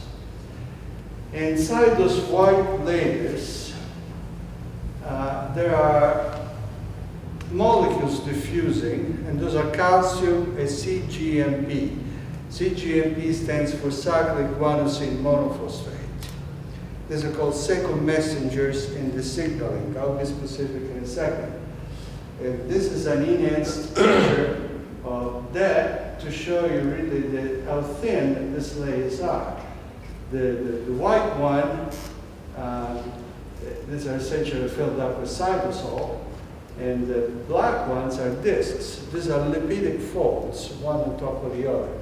S6: Inside those white layers, there are molecules diffusing, and those are calcium and cGMP. cGMP stands for cyclic guanosine monophosphate. These are called second messengers in the signaling. I'll be specific in a second. This is an enhanced picture of that to show you really how thin these layers are. The white one, these are essentially filled up with cytosol, and the black ones are discs. These are lipidic folds, one on top of the other.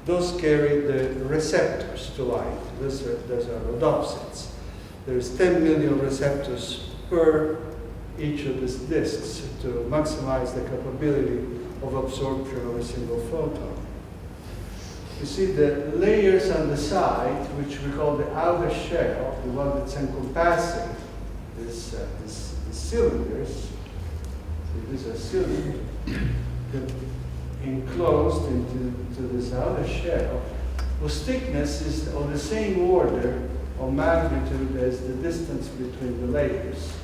S6: Those carry the receptors to light. Those are rhodopsins. There's 10 million receptors per each of these discs to maximize the capability of absorption of a single photon. You see the layers on the side, which we call the outer shell, the one that's encompassing these cylinders. So these are cylinders enclosed into this outer shell, whose thickness is of the same order of magnitude as the distance between the layers.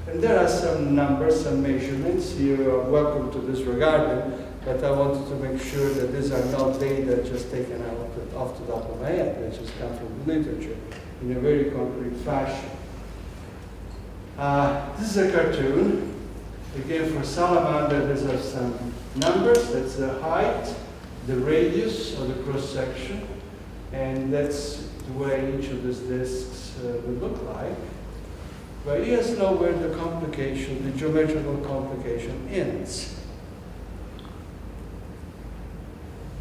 S6: And there are some numbers, some measurements. You are welcome to disregard them, but I wanted to make sure that these are not data just taken out off the top of my head, which has come from the literature in a very concrete fashion. This is a cartoon. Again, for salamander, these are some numbers. That's the height, the radius of the cross-section, and that's the way each of these discs would look like. But he has to know where the complication, the geometrical complication ends.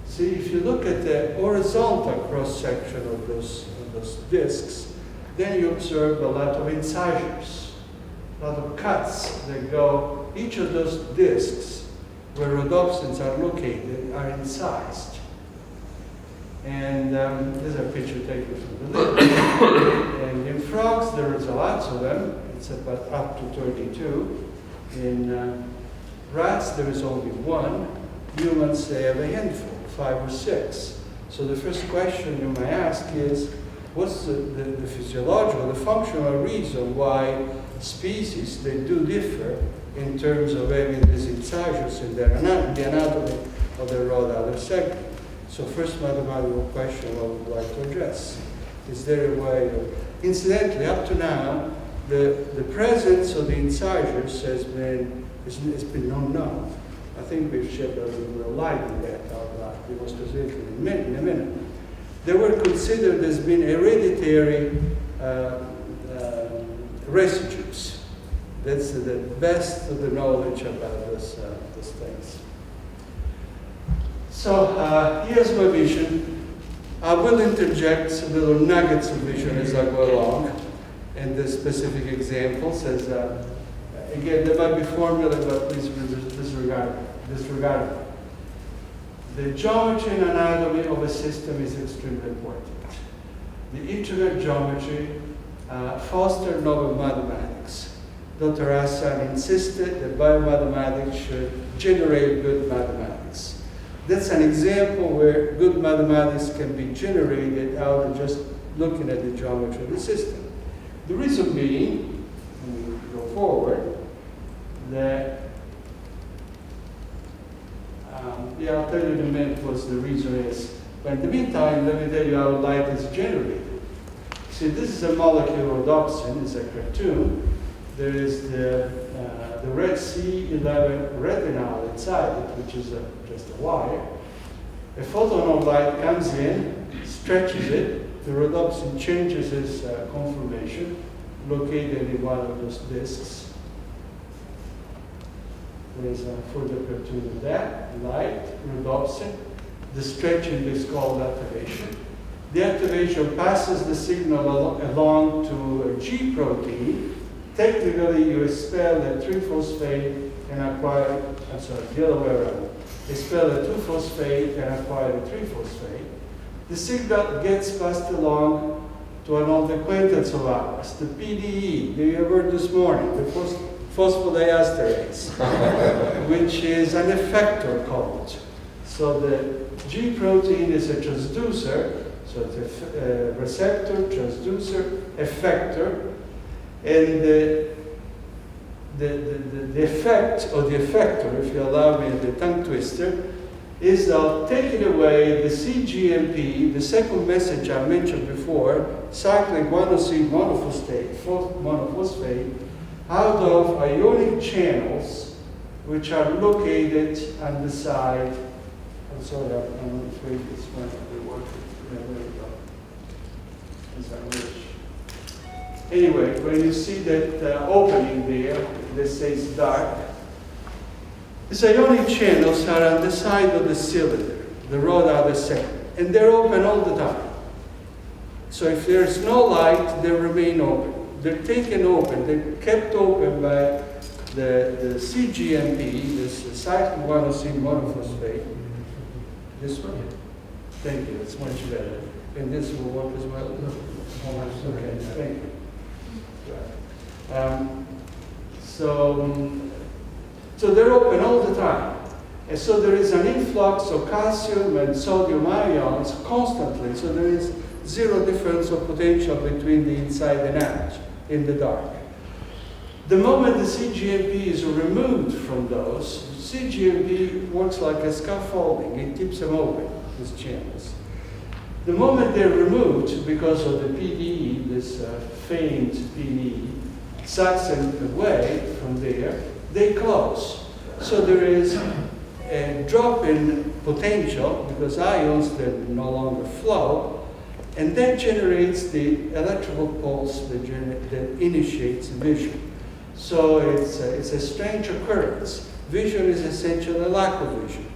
S6: See, if you look at the horizontal cross-section of those discs, then you observe a lot of incisors, a lot of cuts that go, each of those discs where rhodopsins are located are incised. And these are pictures taken from the liver. And in frogs, there is lots of them. It's about up to 32. In rats, there is only one. Humans, they have a handful, 5 or 6. So the first question you may ask is, what's the physiological, the functional reason why species, they do differ in terms of having these incisors in the anatomy of the rod outer segment? So first mathematical question I would like to address. Is there a way of, incidentally, up to now, the presence of the incisors has been unknown. I think we've shed a little light on that, I'll be more specific in a minute. They were considered as being hereditary residues. That's the best of the knowledge about these things. So here's my vision. I will interject some little nuggets of vision as I go along, and the specific examples. As again, there might be formula, but please disregard it. The geometry and anatomy of a system is extremely important. The intricate geometry fostered novel mathematics. Dr. Hassan insisted that biomathematics should generate good mathematics. That's an example where good mathematics can be generated out of just looking at the geometry of the system. The reason being, when we go forward, that, I'll tell you in a minute what the reason is. But in the meantime, let me tell you how light is generated. See, this is a molecule of rhodopsin, it's a cartoon. There is the red C11 retinol inside it, which is just a wire. A photon of light comes in, stretches it, the rhodopsin changes its conformation, located in one of those discs. There's a further cartoon of that, light, rhodopsin. The stretching is called activation. The activation passes the signal along to a G protein. Technically, you expel a 3-phosphate and acquire, the other way around. Expel a 2-phosphate and acquire a 3-phosphate. The signal gets passed along to an old acquaintance of ours, the PDE, that you heard this morning, the phosphodiesterase, which is an effector code. So the G protein is a transducer, so it's a receptor, transducer, effector, and the effect, or the effector, if you allow me the tongue twister, is taking away the cGMP, the second message I mentioned before, cyclic guanosine monophosphate, out of ionic channels, which are located on the side. I'm sorry, I'm afraid this one will be working. There we go. As I wish. Anyway, when you see that opening there, this says dark, these ionic channels are on the side of the cylinder, the rod out the center, and they're open all the time. So if there's no light, they remain open. They're taken open, they're kept open by the cGMP, this cyclic guanosine monophosphate. This one? Thank you, it's much better. And this will work as well? Okay, thank you. So they're open all the time. And so there is an influx of calcium and sodium ions constantly. So there is zero difference of potential between the inside and out in the dark. The moment the cGMP is removed from those, cGMP works like a scaffolding. It keeps them open, these channels. The moment they're removed because of the PDE, this famed PDE, sucks them away from there, they close. So there is a drop in potential because ions that no longer flow, and that generates the electrical pulse that initiates vision. So it's a strange occurrence. Vision is essentially a lack of vision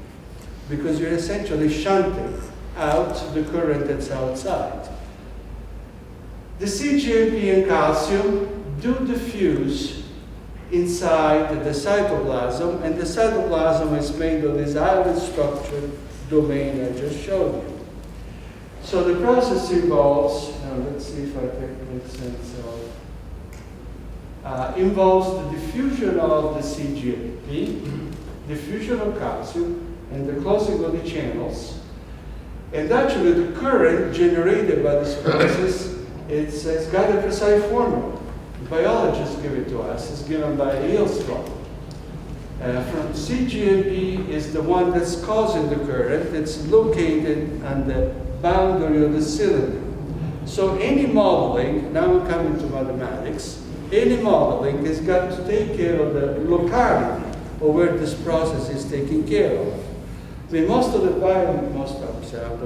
S6: because you're essentially shunting out the current that's outside. The cGMP and calcium do diffuse inside the cytoplasm, and the cytoplasm is made of this highly structured domain I just showed you. So the process involves, let's see if I can make sense of, involves the diffusion of the cGMP, diffusion of calcium, and the closing of the channels. And actually the current generated by this process, it's got a precise formula. Biologists give it to us. It's given by Eelstrom. From cGMP is the one that's causing the current. It's located on the boundary of the cylinder. So any modeling, now we're coming to mathematics, any modeling has got to take care of the locality of where this process is taken care of. I mean, I don't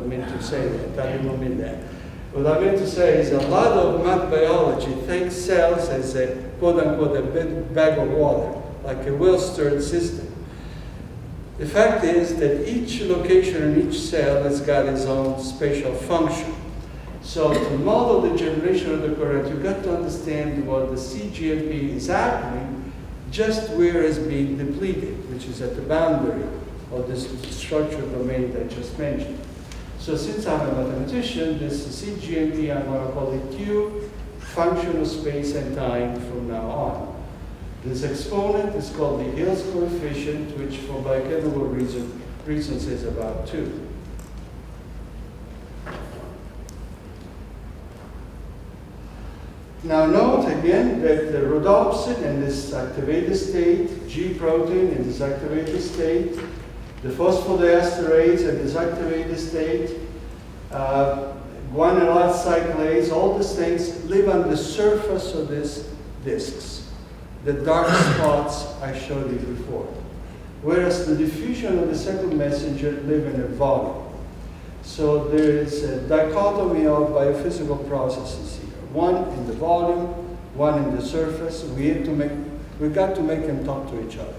S6: mean to say that, I didn't mean that. What I meant to say is a lot of math biology thinks cells as a quote-unquote a big bag of water, like a well-stirred system. The fact is that each location in each cell has got its own spatial function. So to model the generation of the current, you've got to understand what the cGMP is happening just where it's being depleted, which is at the boundary of this structural domain that I just mentioned. So since I'm a mathematician, this cGMP, I'm going to call it Q, function of space and time from now on. This exponent is called the Hill's coefficient, which for biochemical reasons is about 2. Now note again that the rhodopsin in this activated state, G protein in this activated state, the phosphodiesterase in this activated state, Guanylate cyclase, all these things live on the surface of these discs. The dark spots I showed you before. Whereas the diffusion of the second messenger live in a volume. So there is a dichotomy of biophysical processes here. One in the volume, one in the surface. We've got to make them talk to each other.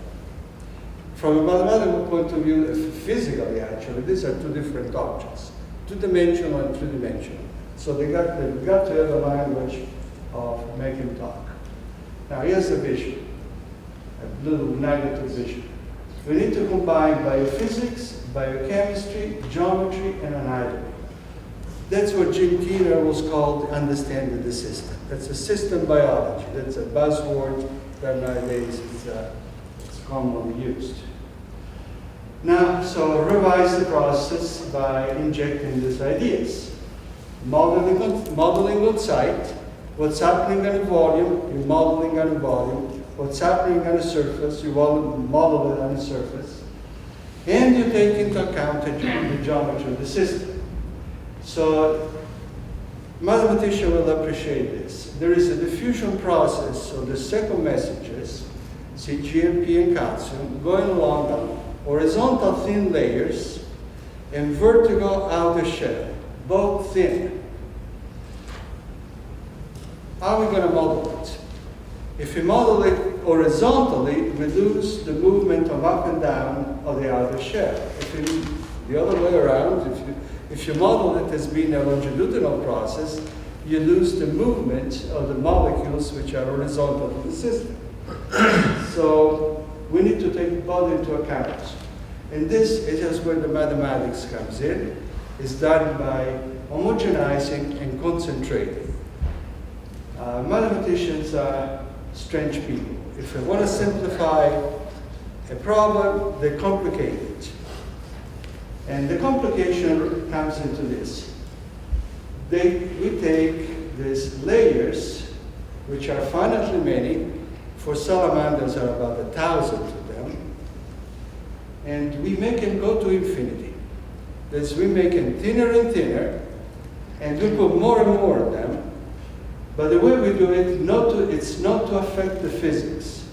S6: From a mathematical point of view, physically actually, these are two different objects, two-dimensional and three-dimensional. So we've got to have a language of making talk. Now here's the vision, a little negative vision. We need to combine biophysics, biochemistry, geometry, and anatomy. That's what Jim Keener was called understanding the system. That's a system biology. That's a buzzword that nowadays it's commonly used. Now, so revise the process by injecting these ideas. Modeling on site, what's happening on a volume, you're modeling on a volume. What's happening on a surface, you model it on a surface. And you take into account the geometry of the system. So, mathematicians will appreciate this. There is a diffusion process of the second messages, CGMP and calcium, going along horizontal thin layers and vertical outer shell, both thin. How are we going to model it? If we model it horizontally, we lose the movement of up and down of the outer shell. The other way around, if you model it as being a longitudinal process, you lose the movement of the molecules which are horizontal to the system. So we need to take both into account. And this is where the mathematics comes in. It's done by homogenizing and concentrating. Mathematicians are strange people. If they want to simplify a problem, they complicate it. And the complication comes into this. We take these layers, which are finitely many. For salamanders are about 1,000 of them. And we make them go to infinity. That is, we make them thinner and thinner, and we put more and more of them. But the way we do it, it's not to affect the physics.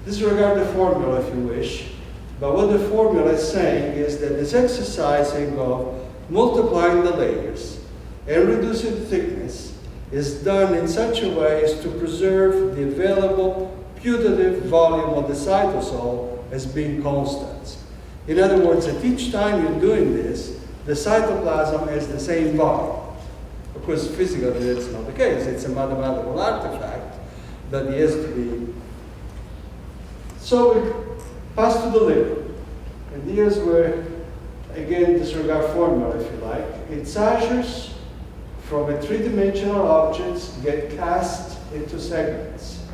S6: Disregard the formula if you wish. But what the formula is saying is that this exercising of multiplying the layers and reducing the thickness is done in such a way as to preserve the available putative volume of the cytosol as being constant. In other words, at each time you're doing this, the cytoplasm has the same volume. Of course, physically that's not the case. It's a mathematical artifact, but it has to be. So we pass to the limit. And here's where, again, disregard formula, if you like. Incisors from a three-dimensional objects get cast into segments.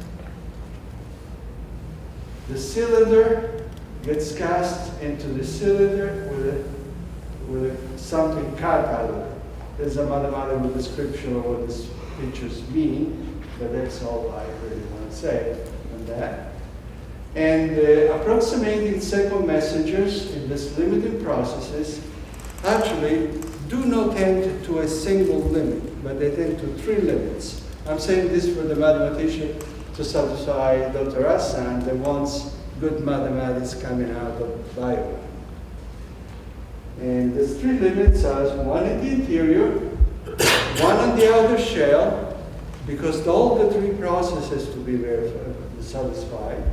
S6: The cylinder gets cast into the cylinder with something cut out of it. There's a mathematical description of what these pictures mean, but that's all I really want to say on that. And approximating second messengers in these limiting processes actually do not tend to a single limit, but they tend to three limits. I'm saying this for the mathematician to satisfy Dr. Hassan that wants good mathematics coming out of bio. And the three limits are one in the interior, one on the outer shell, because all the three processes to be verified, satisfied,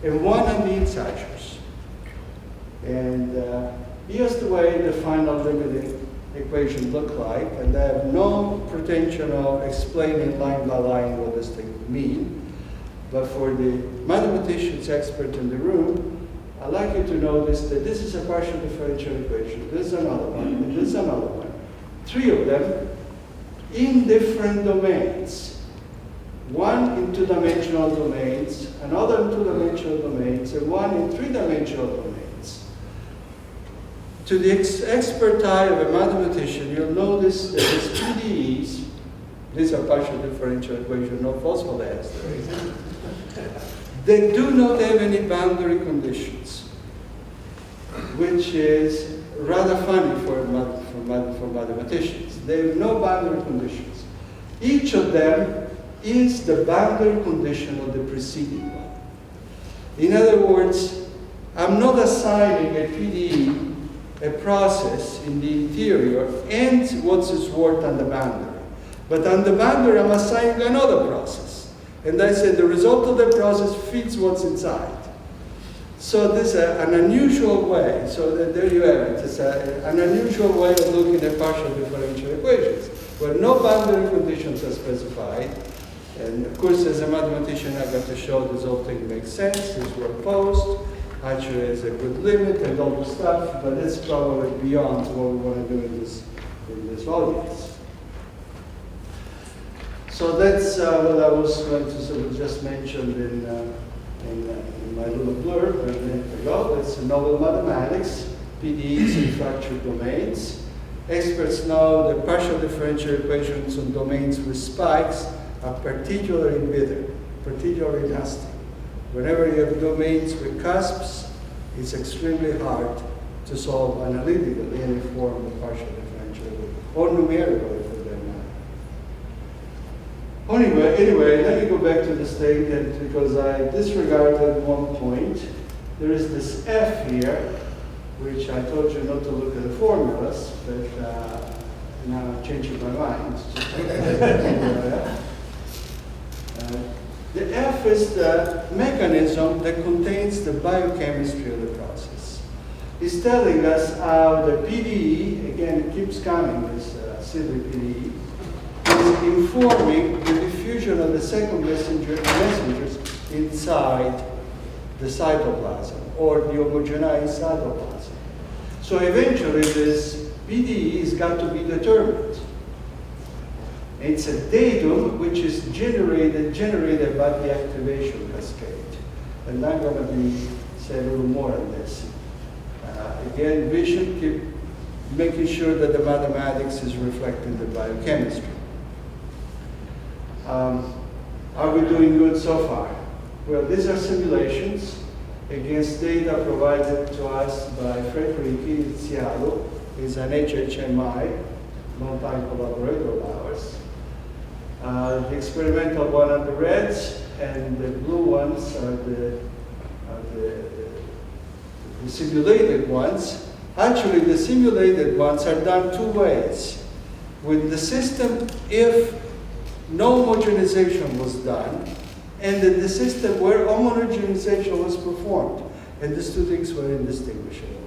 S6: and one on the incisors. And here's the way the final limiting equation look like, and I have no pretension of explaining line by line what this thing mean. But for the mathematicians expert in the room, I'd like you to notice that this is a partial differential equation. This is another one, and this is another one. Three of them in different domains. One in two-dimensional domains, another in two-dimensional domains, and one in three-dimensional domains. To the expert eye of a mathematician, you'll notice that these PDEs, these are partial differential equations, no phosphorescence. They do not have any boundary conditions, which is rather funny for for mathematicians. They have no boundary conditions. Each of them is the boundary condition of the preceding one. In other words, I'm not assigning a PDE, a process in the interior, and what's its worth on the boundary. But on the boundary, I'm assigning another process. And I say the result of the process fits what's inside. So this is an unusual way. So there you have it. It's an unusual way of looking at partial differential equations, where no boundary conditions are specified. And of course, as a mathematician, I got to show this whole thing makes sense. These were posed. Actually, it's a good limit and all the stuff, but it's probably beyond what we want to do in this audience. So that's what I was going to sort of just mention in my little blurb. And there we go. It's novel mathematics, PDEs and fractured domains. Experts know that partial differential equations on domains with spikes are particularly bitter, particularly nasty. Whenever you have domains with cusps, it's extremely hard to solve analytically any form of partial differential or numerically for that matter. Anyway, let me go back to the statement because I disregarded one point. There is this F here, which I told you not to look at the formulas, but now I'm changing my mind. The F is the mechanism that contains the biochemistry of the process. It's telling us how the PDE, again it keeps coming, this silly PDE, is informing the diffusion of the second messengers inside the cytoplasm, or the homogenized cytoplasm. So eventually this PDE has got to be determined. It's a datum which is generated by the activation cascade. And I'm going to say a little more on this. Again, we should keep making sure that the mathematics is reflecting the biochemistry. Are we doing good so far? Well, these are simulations against data provided to us by Frederic Cialo. He's an HHMI, long-time collaborator of ours. The experimental one are the reds, and the blue ones are the simulated ones. Actually, the simulated ones are done two ways. With the system, if no homogenization was done, and in the system where homogenization was performed, and these two things were indistinguishable.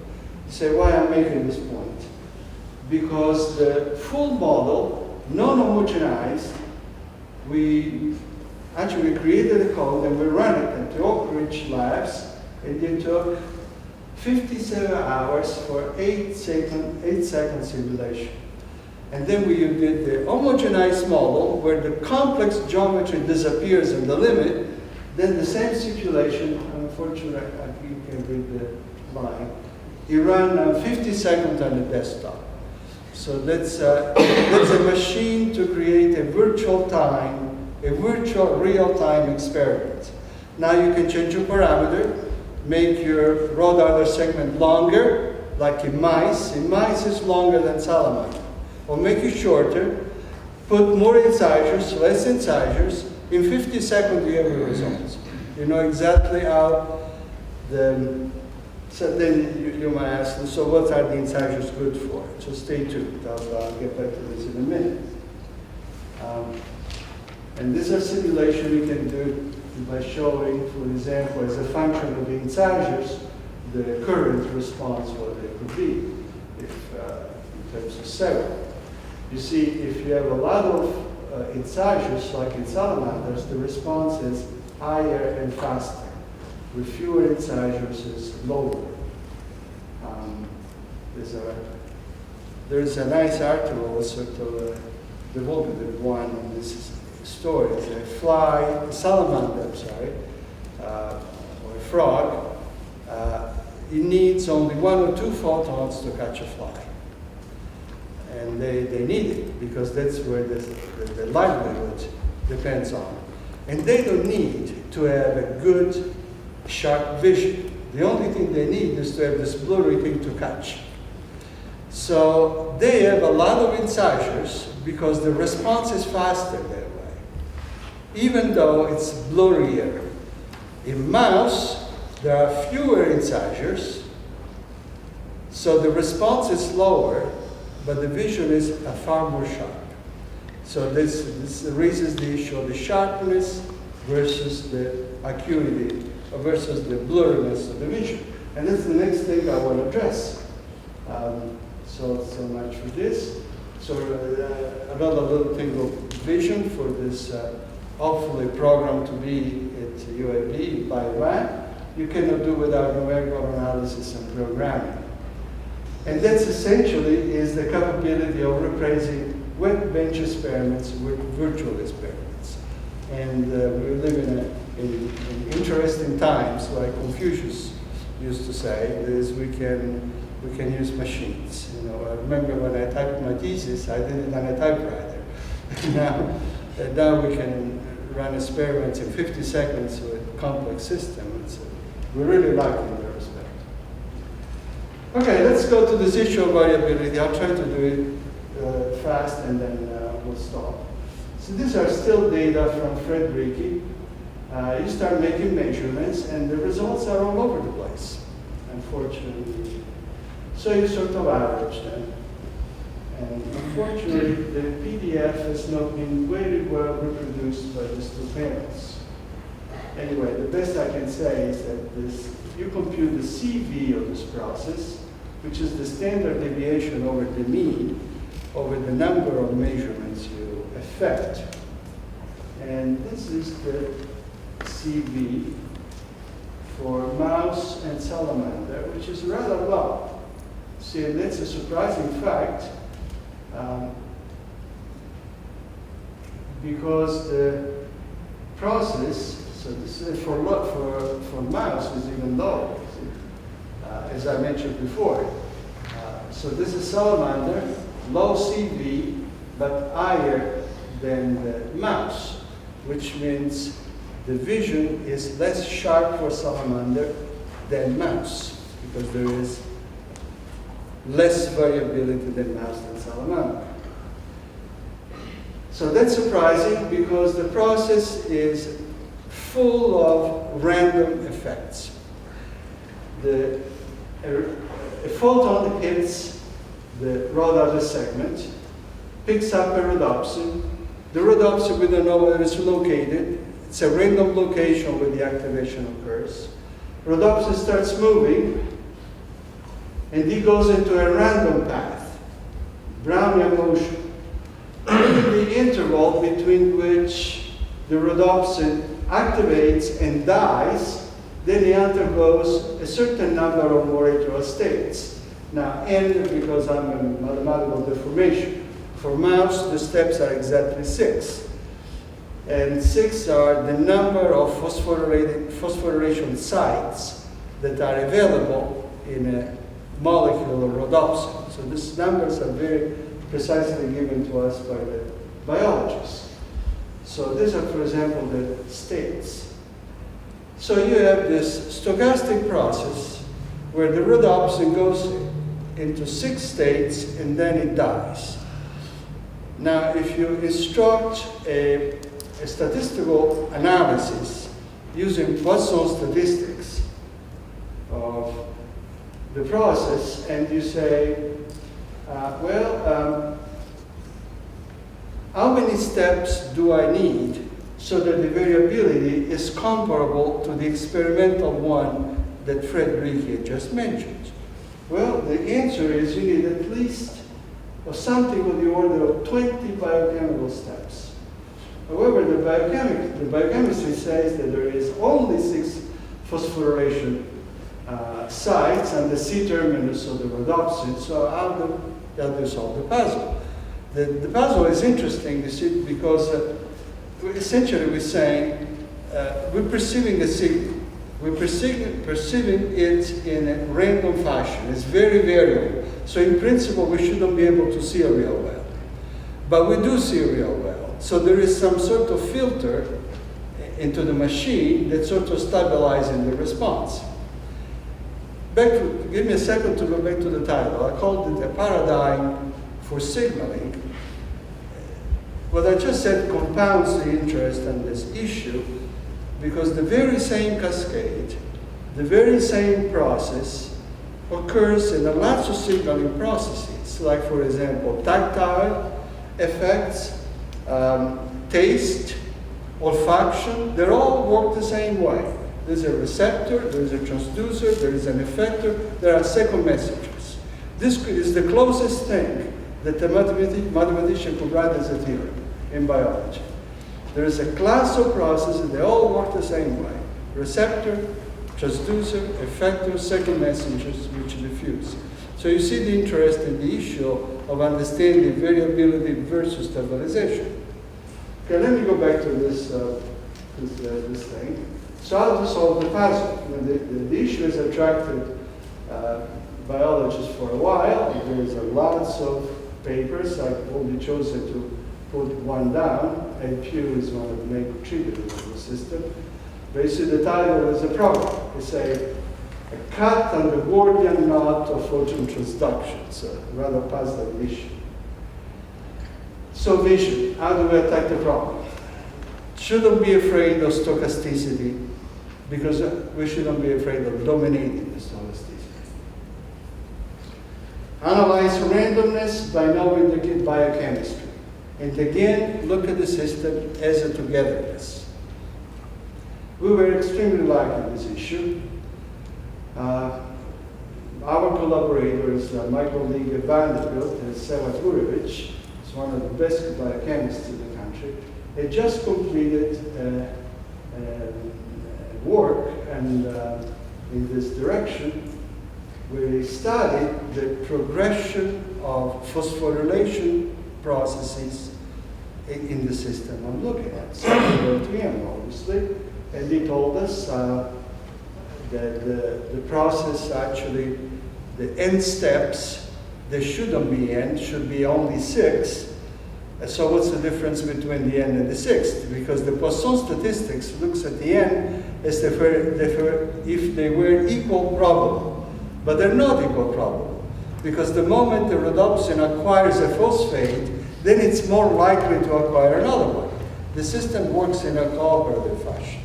S6: You say, why I'm making this point? Because the full model, non-homogenized, we actually created a code and we ran it at the Oak Ridge labs, and it took 57 hours for 8-second simulation. And then we did the homogenized model where the complex geometry disappears in the limit. Then the same simulation, unfortunately, you can read the line, it ran 50 seconds on the desktop. So that's a machine to create a virtual real-time experiment. Now you can change your parameter, make your raw data segment longer, like in mice. In mice, it's longer than salamander. Or make it shorter, put more incisors, less incisors. In 50 seconds, you have the results. You know exactly how so then you might ask, so what are the incisors good for? So stay tuned. I'll get back to this in a minute. And these are simulations we can do by showing, for example, as a function of the incisors, the current response, what they could be, if in terms of several. You see, if you have a lot of incisors, like in salamanders, the response is higher and faster. With fewer incisors, it's lower. There's a nice article, sort of devoted one on this story. It's a salamander, or a frog. It needs only 1 or 2 photons to catch a fly. And they need it because that's where the livelihood depends on. And they don't need to have a good, sharp vision. The only thing they need is to have this blurry thing to catch. So they have a lot of incisors because the response is faster that way, even though it's blurrier. In mouse, there are fewer incisors, so the response is lower, but the vision is far more sharp. So this raises the issue of the sharpness versus the acuity, versus the blurriness of the vision. And that's the next thing I want to address. So much for this. So another little thing of vision for this hopefully program to be at UAB by math. You cannot do without numerical analysis and programming. And that's essentially is the capability of replacing wet bench experiments with virtual experiments. And we live in interesting times, like Confucius used to say, is we can use machines. You know, I remember when I typed my thesis, I did it on a typewriter. now we can run experiments in 50 seconds with complex systems. We're really lucky in that respect. Okay, let's go to this issue of variability. I'll try to do it fast and then we'll stop. So these are still data from Fred Ricci. You start making measurements and the results are all over the place, unfortunately. So you sort of average them. And unfortunately, the PDF has not been very well reproduced by these two panels. Anyway, the best I can say is that you compute the CV of this process, which is the standard deviation over the mean, over the number of measurements you effect. And this is the CV for mouse and salamander, which is rather low. See, and that's a surprising fact, because the process, so this is for mouse is even lower, as I mentioned before. So this is salamander, low CV, but higher than the mouse, which means the vision is less sharp for salamander than mouse, because there is less variability than mouse than salamander. So that's surprising because the process is full of random effects. A photon hits the rhodopsin segment, picks up a rhodopsin. The rhodopsin, we don't know where it's located. It's a random location where the activation occurs. Rhodopsin starts moving, and he goes into a random path, Brownian motion. The interval between which the rhodopsin activates and dies, then he undergoes a certain number of molecular states. Now, n, because I'm a mathematical deformation. For mouse, the steps are exactly 6. And 6 are the number of phosphorylation sites that are available in a molecule of rhodopsin. So these numbers are very precisely given to us by the biologists. So these are, for example, the states. So you have this stochastic process where the rhodopsin goes into 6 states and then it dies. Now, if you instruct a statistical analysis using Poisson statistics of the process, and you say, how many steps do I need so that the variability is comparable to the experimental one that Fred Ricci just mentioned? Well, the answer is you need at least something on the order of 20 biochemical steps. However, the biochemistry says that there is only 6 phosphorylation sites on the C-terminus of the rhodopsin, so how do you solve the puzzle? The puzzle is interesting, you see, because essentially we're saying we're perceiving a signal. We're perceiving it in a random fashion. It's very variable. So in principle, we shouldn't be able to see it real well. But we do see it real well. So there is some sort of filter into the machine that sort of stabilizes the response. Give me a second to go back to the title. I called it a paradigm for signaling. What I just said compounds the interest in this issue because the very same cascade, the very same process occurs in lots of signaling processes, like for example, tactile effects, taste, olfaction, they all work the same way. There's a receptor, there's a transducer, there is an effector, there are second messengers. This is the closest thing that the mathematician could write as a theorem in biology. There is a class of processes, they all work the same way. Receptor, transducer, effector, second messengers, which diffuse. So you see the interest in the issue of understanding variability versus stabilization. Okay, let me go back to this thing. So how to solve the puzzle? The issue has attracted biologists for a while. There's lots of papers. I've only chosen to put one down. APU is one of the main contributors to the system. Basically, the title is a problem. It's a cut on the Gordian knot of photon transduction. So rather puzzling issue. So vision, how do we attack the problem? Shouldn't be afraid of stochasticity because we shouldn't be afraid of dominating the stochasticity. Analyze randomness by knowing the biochemistry. And again, look at the system as a togetherness. We were extremely lucky in this issue. Our collaborators, my colleague at Vanderbilt, Sela Gurevich, is one of the best biochemists in the country, had just completed work and in this direction where he studied the progression of phosphorylation processes in the system I'm looking at. So we wrote to him, obviously, and he told us that the process actually, the end steps, there shouldn't be end, should be only 6. So what's the difference between the n and the 6th? Because the Poisson statistics looks at the n as if they were equal probable, but they're not equal probable. Because the moment the rhodopsin acquires a phosphate, then it's more likely to acquire another one. The system works in a cooperative fashion.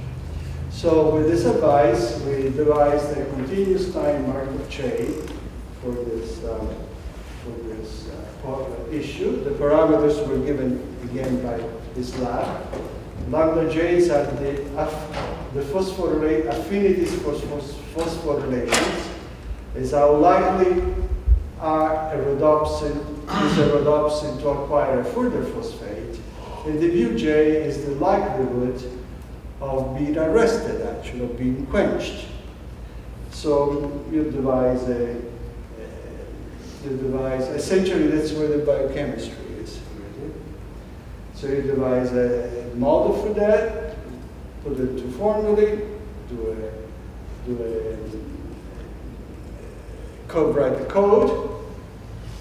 S6: So with this advice, we devised a continuous time Markov chain for this issue. The parameters were given again by this lab. Lambda j's are the phosphorylate affinities for phosphorylations, is how likely are a rhodopsin to acquire a further phosphate, and the mu j is the likelihood of being arrested, actually, of being quenched. So you devise essentially that's where the biochemistry is, really. So you devise a model for that, put it to formulae, write the code,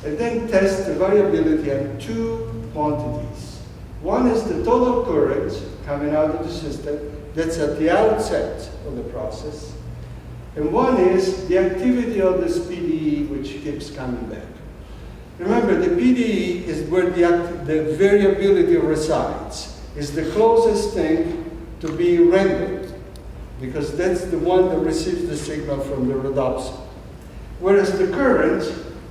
S6: and then test the variability on 2 quantities. One is the total current coming out of the system, that's at the outset of the process. And one is the activity of this PDE, which keeps coming back. Remember, the PDE is where the variability resides. It's the closest thing to being rendered, because that's the one that receives the signal from the rhodopsin. Whereas the current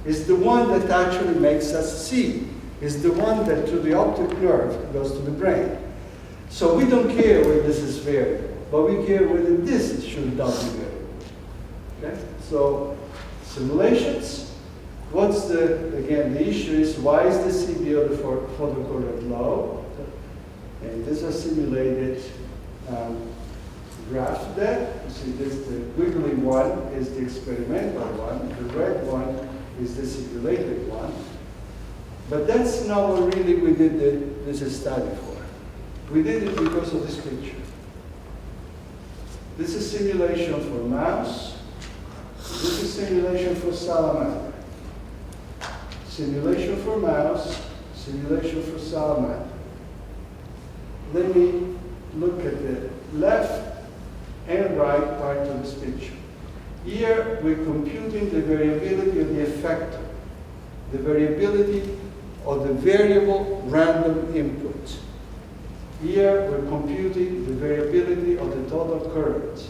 S6: is the one that actually makes us see, is the one that through the optic nerve goes to the brain. So we don't care whether this is variable, but we care whether this should not be variable. Okay? So simulations. Again, the issue is why is the CB of the photocurrent low? And these are simulated graphs of that. You see this, the wiggly one is the experimental one, the red one is the simulated one. But that's not what really we did this study for. We did it because of this picture. This is simulation for mouse. This is simulation for salamander. Simulation for mouse, simulation for salamander. Let me look at the left and right part of this picture. Here, we're computing the variability of the effector, the variability of the variable random input. Here, we're computing the variability of the total current.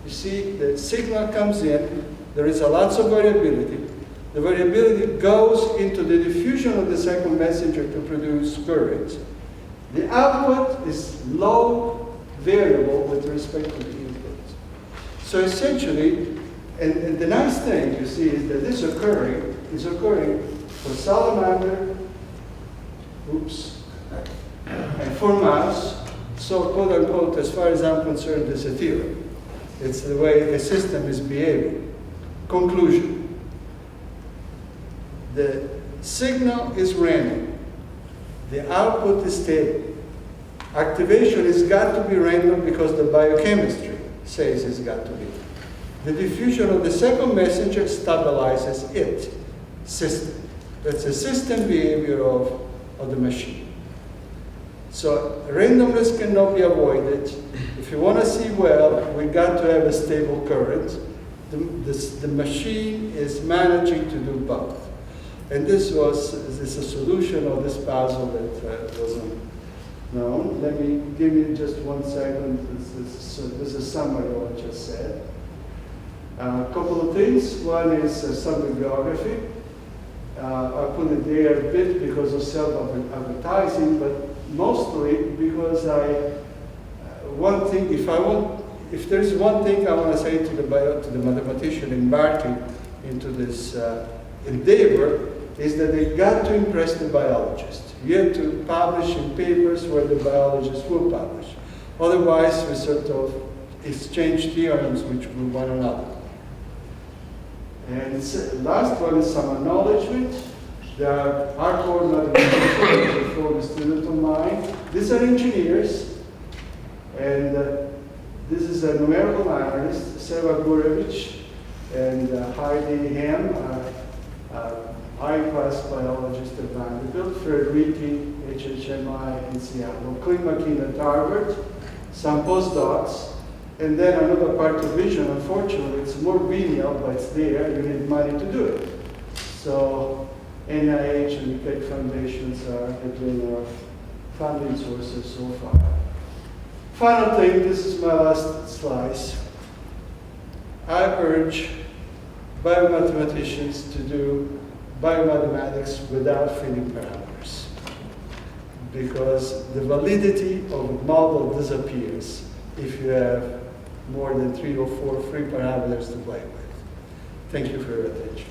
S6: You see, the signal comes in, there is a lots of variability. The variability goes into the diffusion of the second messenger to produce current. The output is low variable with respect to the input. So essentially, and the nice thing you see is that this is occurring for salamander, and for mouse. So quote unquote, as far as I'm concerned, it's a theorem. It's the way the system is behaving. Conclusion. The signal is random. The output is stable. Activation has got to be random because the biochemistry says it's got to be. The diffusion of the second messenger stabilizes it, system. That's the system behavior of the machine. So randomness cannot be avoided. If you want to see well, we got to have a stable current. The machine is managing to do both. And this is a solution of this puzzle that wasn't known. Let me give you just 1 second. This is a summary of what I just said. A couple of things. One is some bibliography. I put it there a bit because of self-advertising, but mostly because if there's one thing I want to say to the mathematician embarking into this endeavor, is that they got to impress the biologist. You have to publish in papers where the biologists will publish. Otherwise, we sort of exchange theorems with one another. And last one is some acknowledgement. There are hardcore mathematicians for the student of mine. These are engineers, and this is a numerical analyst, Seva Gurevich, and Heidi Ham, high-class biologist at Vanderbilt, Frederici, HHMI in Seattle, Clint McKean at Harvard, some postdocs, and then another part of vision. Unfortunately, it's more venial, but it's there. You need money to do it. So NIH and the Keck foundations are been our funding sources so far. Final thing, this is my last slice. I urge biomathematicians to do biomathematics without fitting parameters, because the validity of a model disappears if you have more than 3 or 4 free parameters to play with. Thank you for your attention.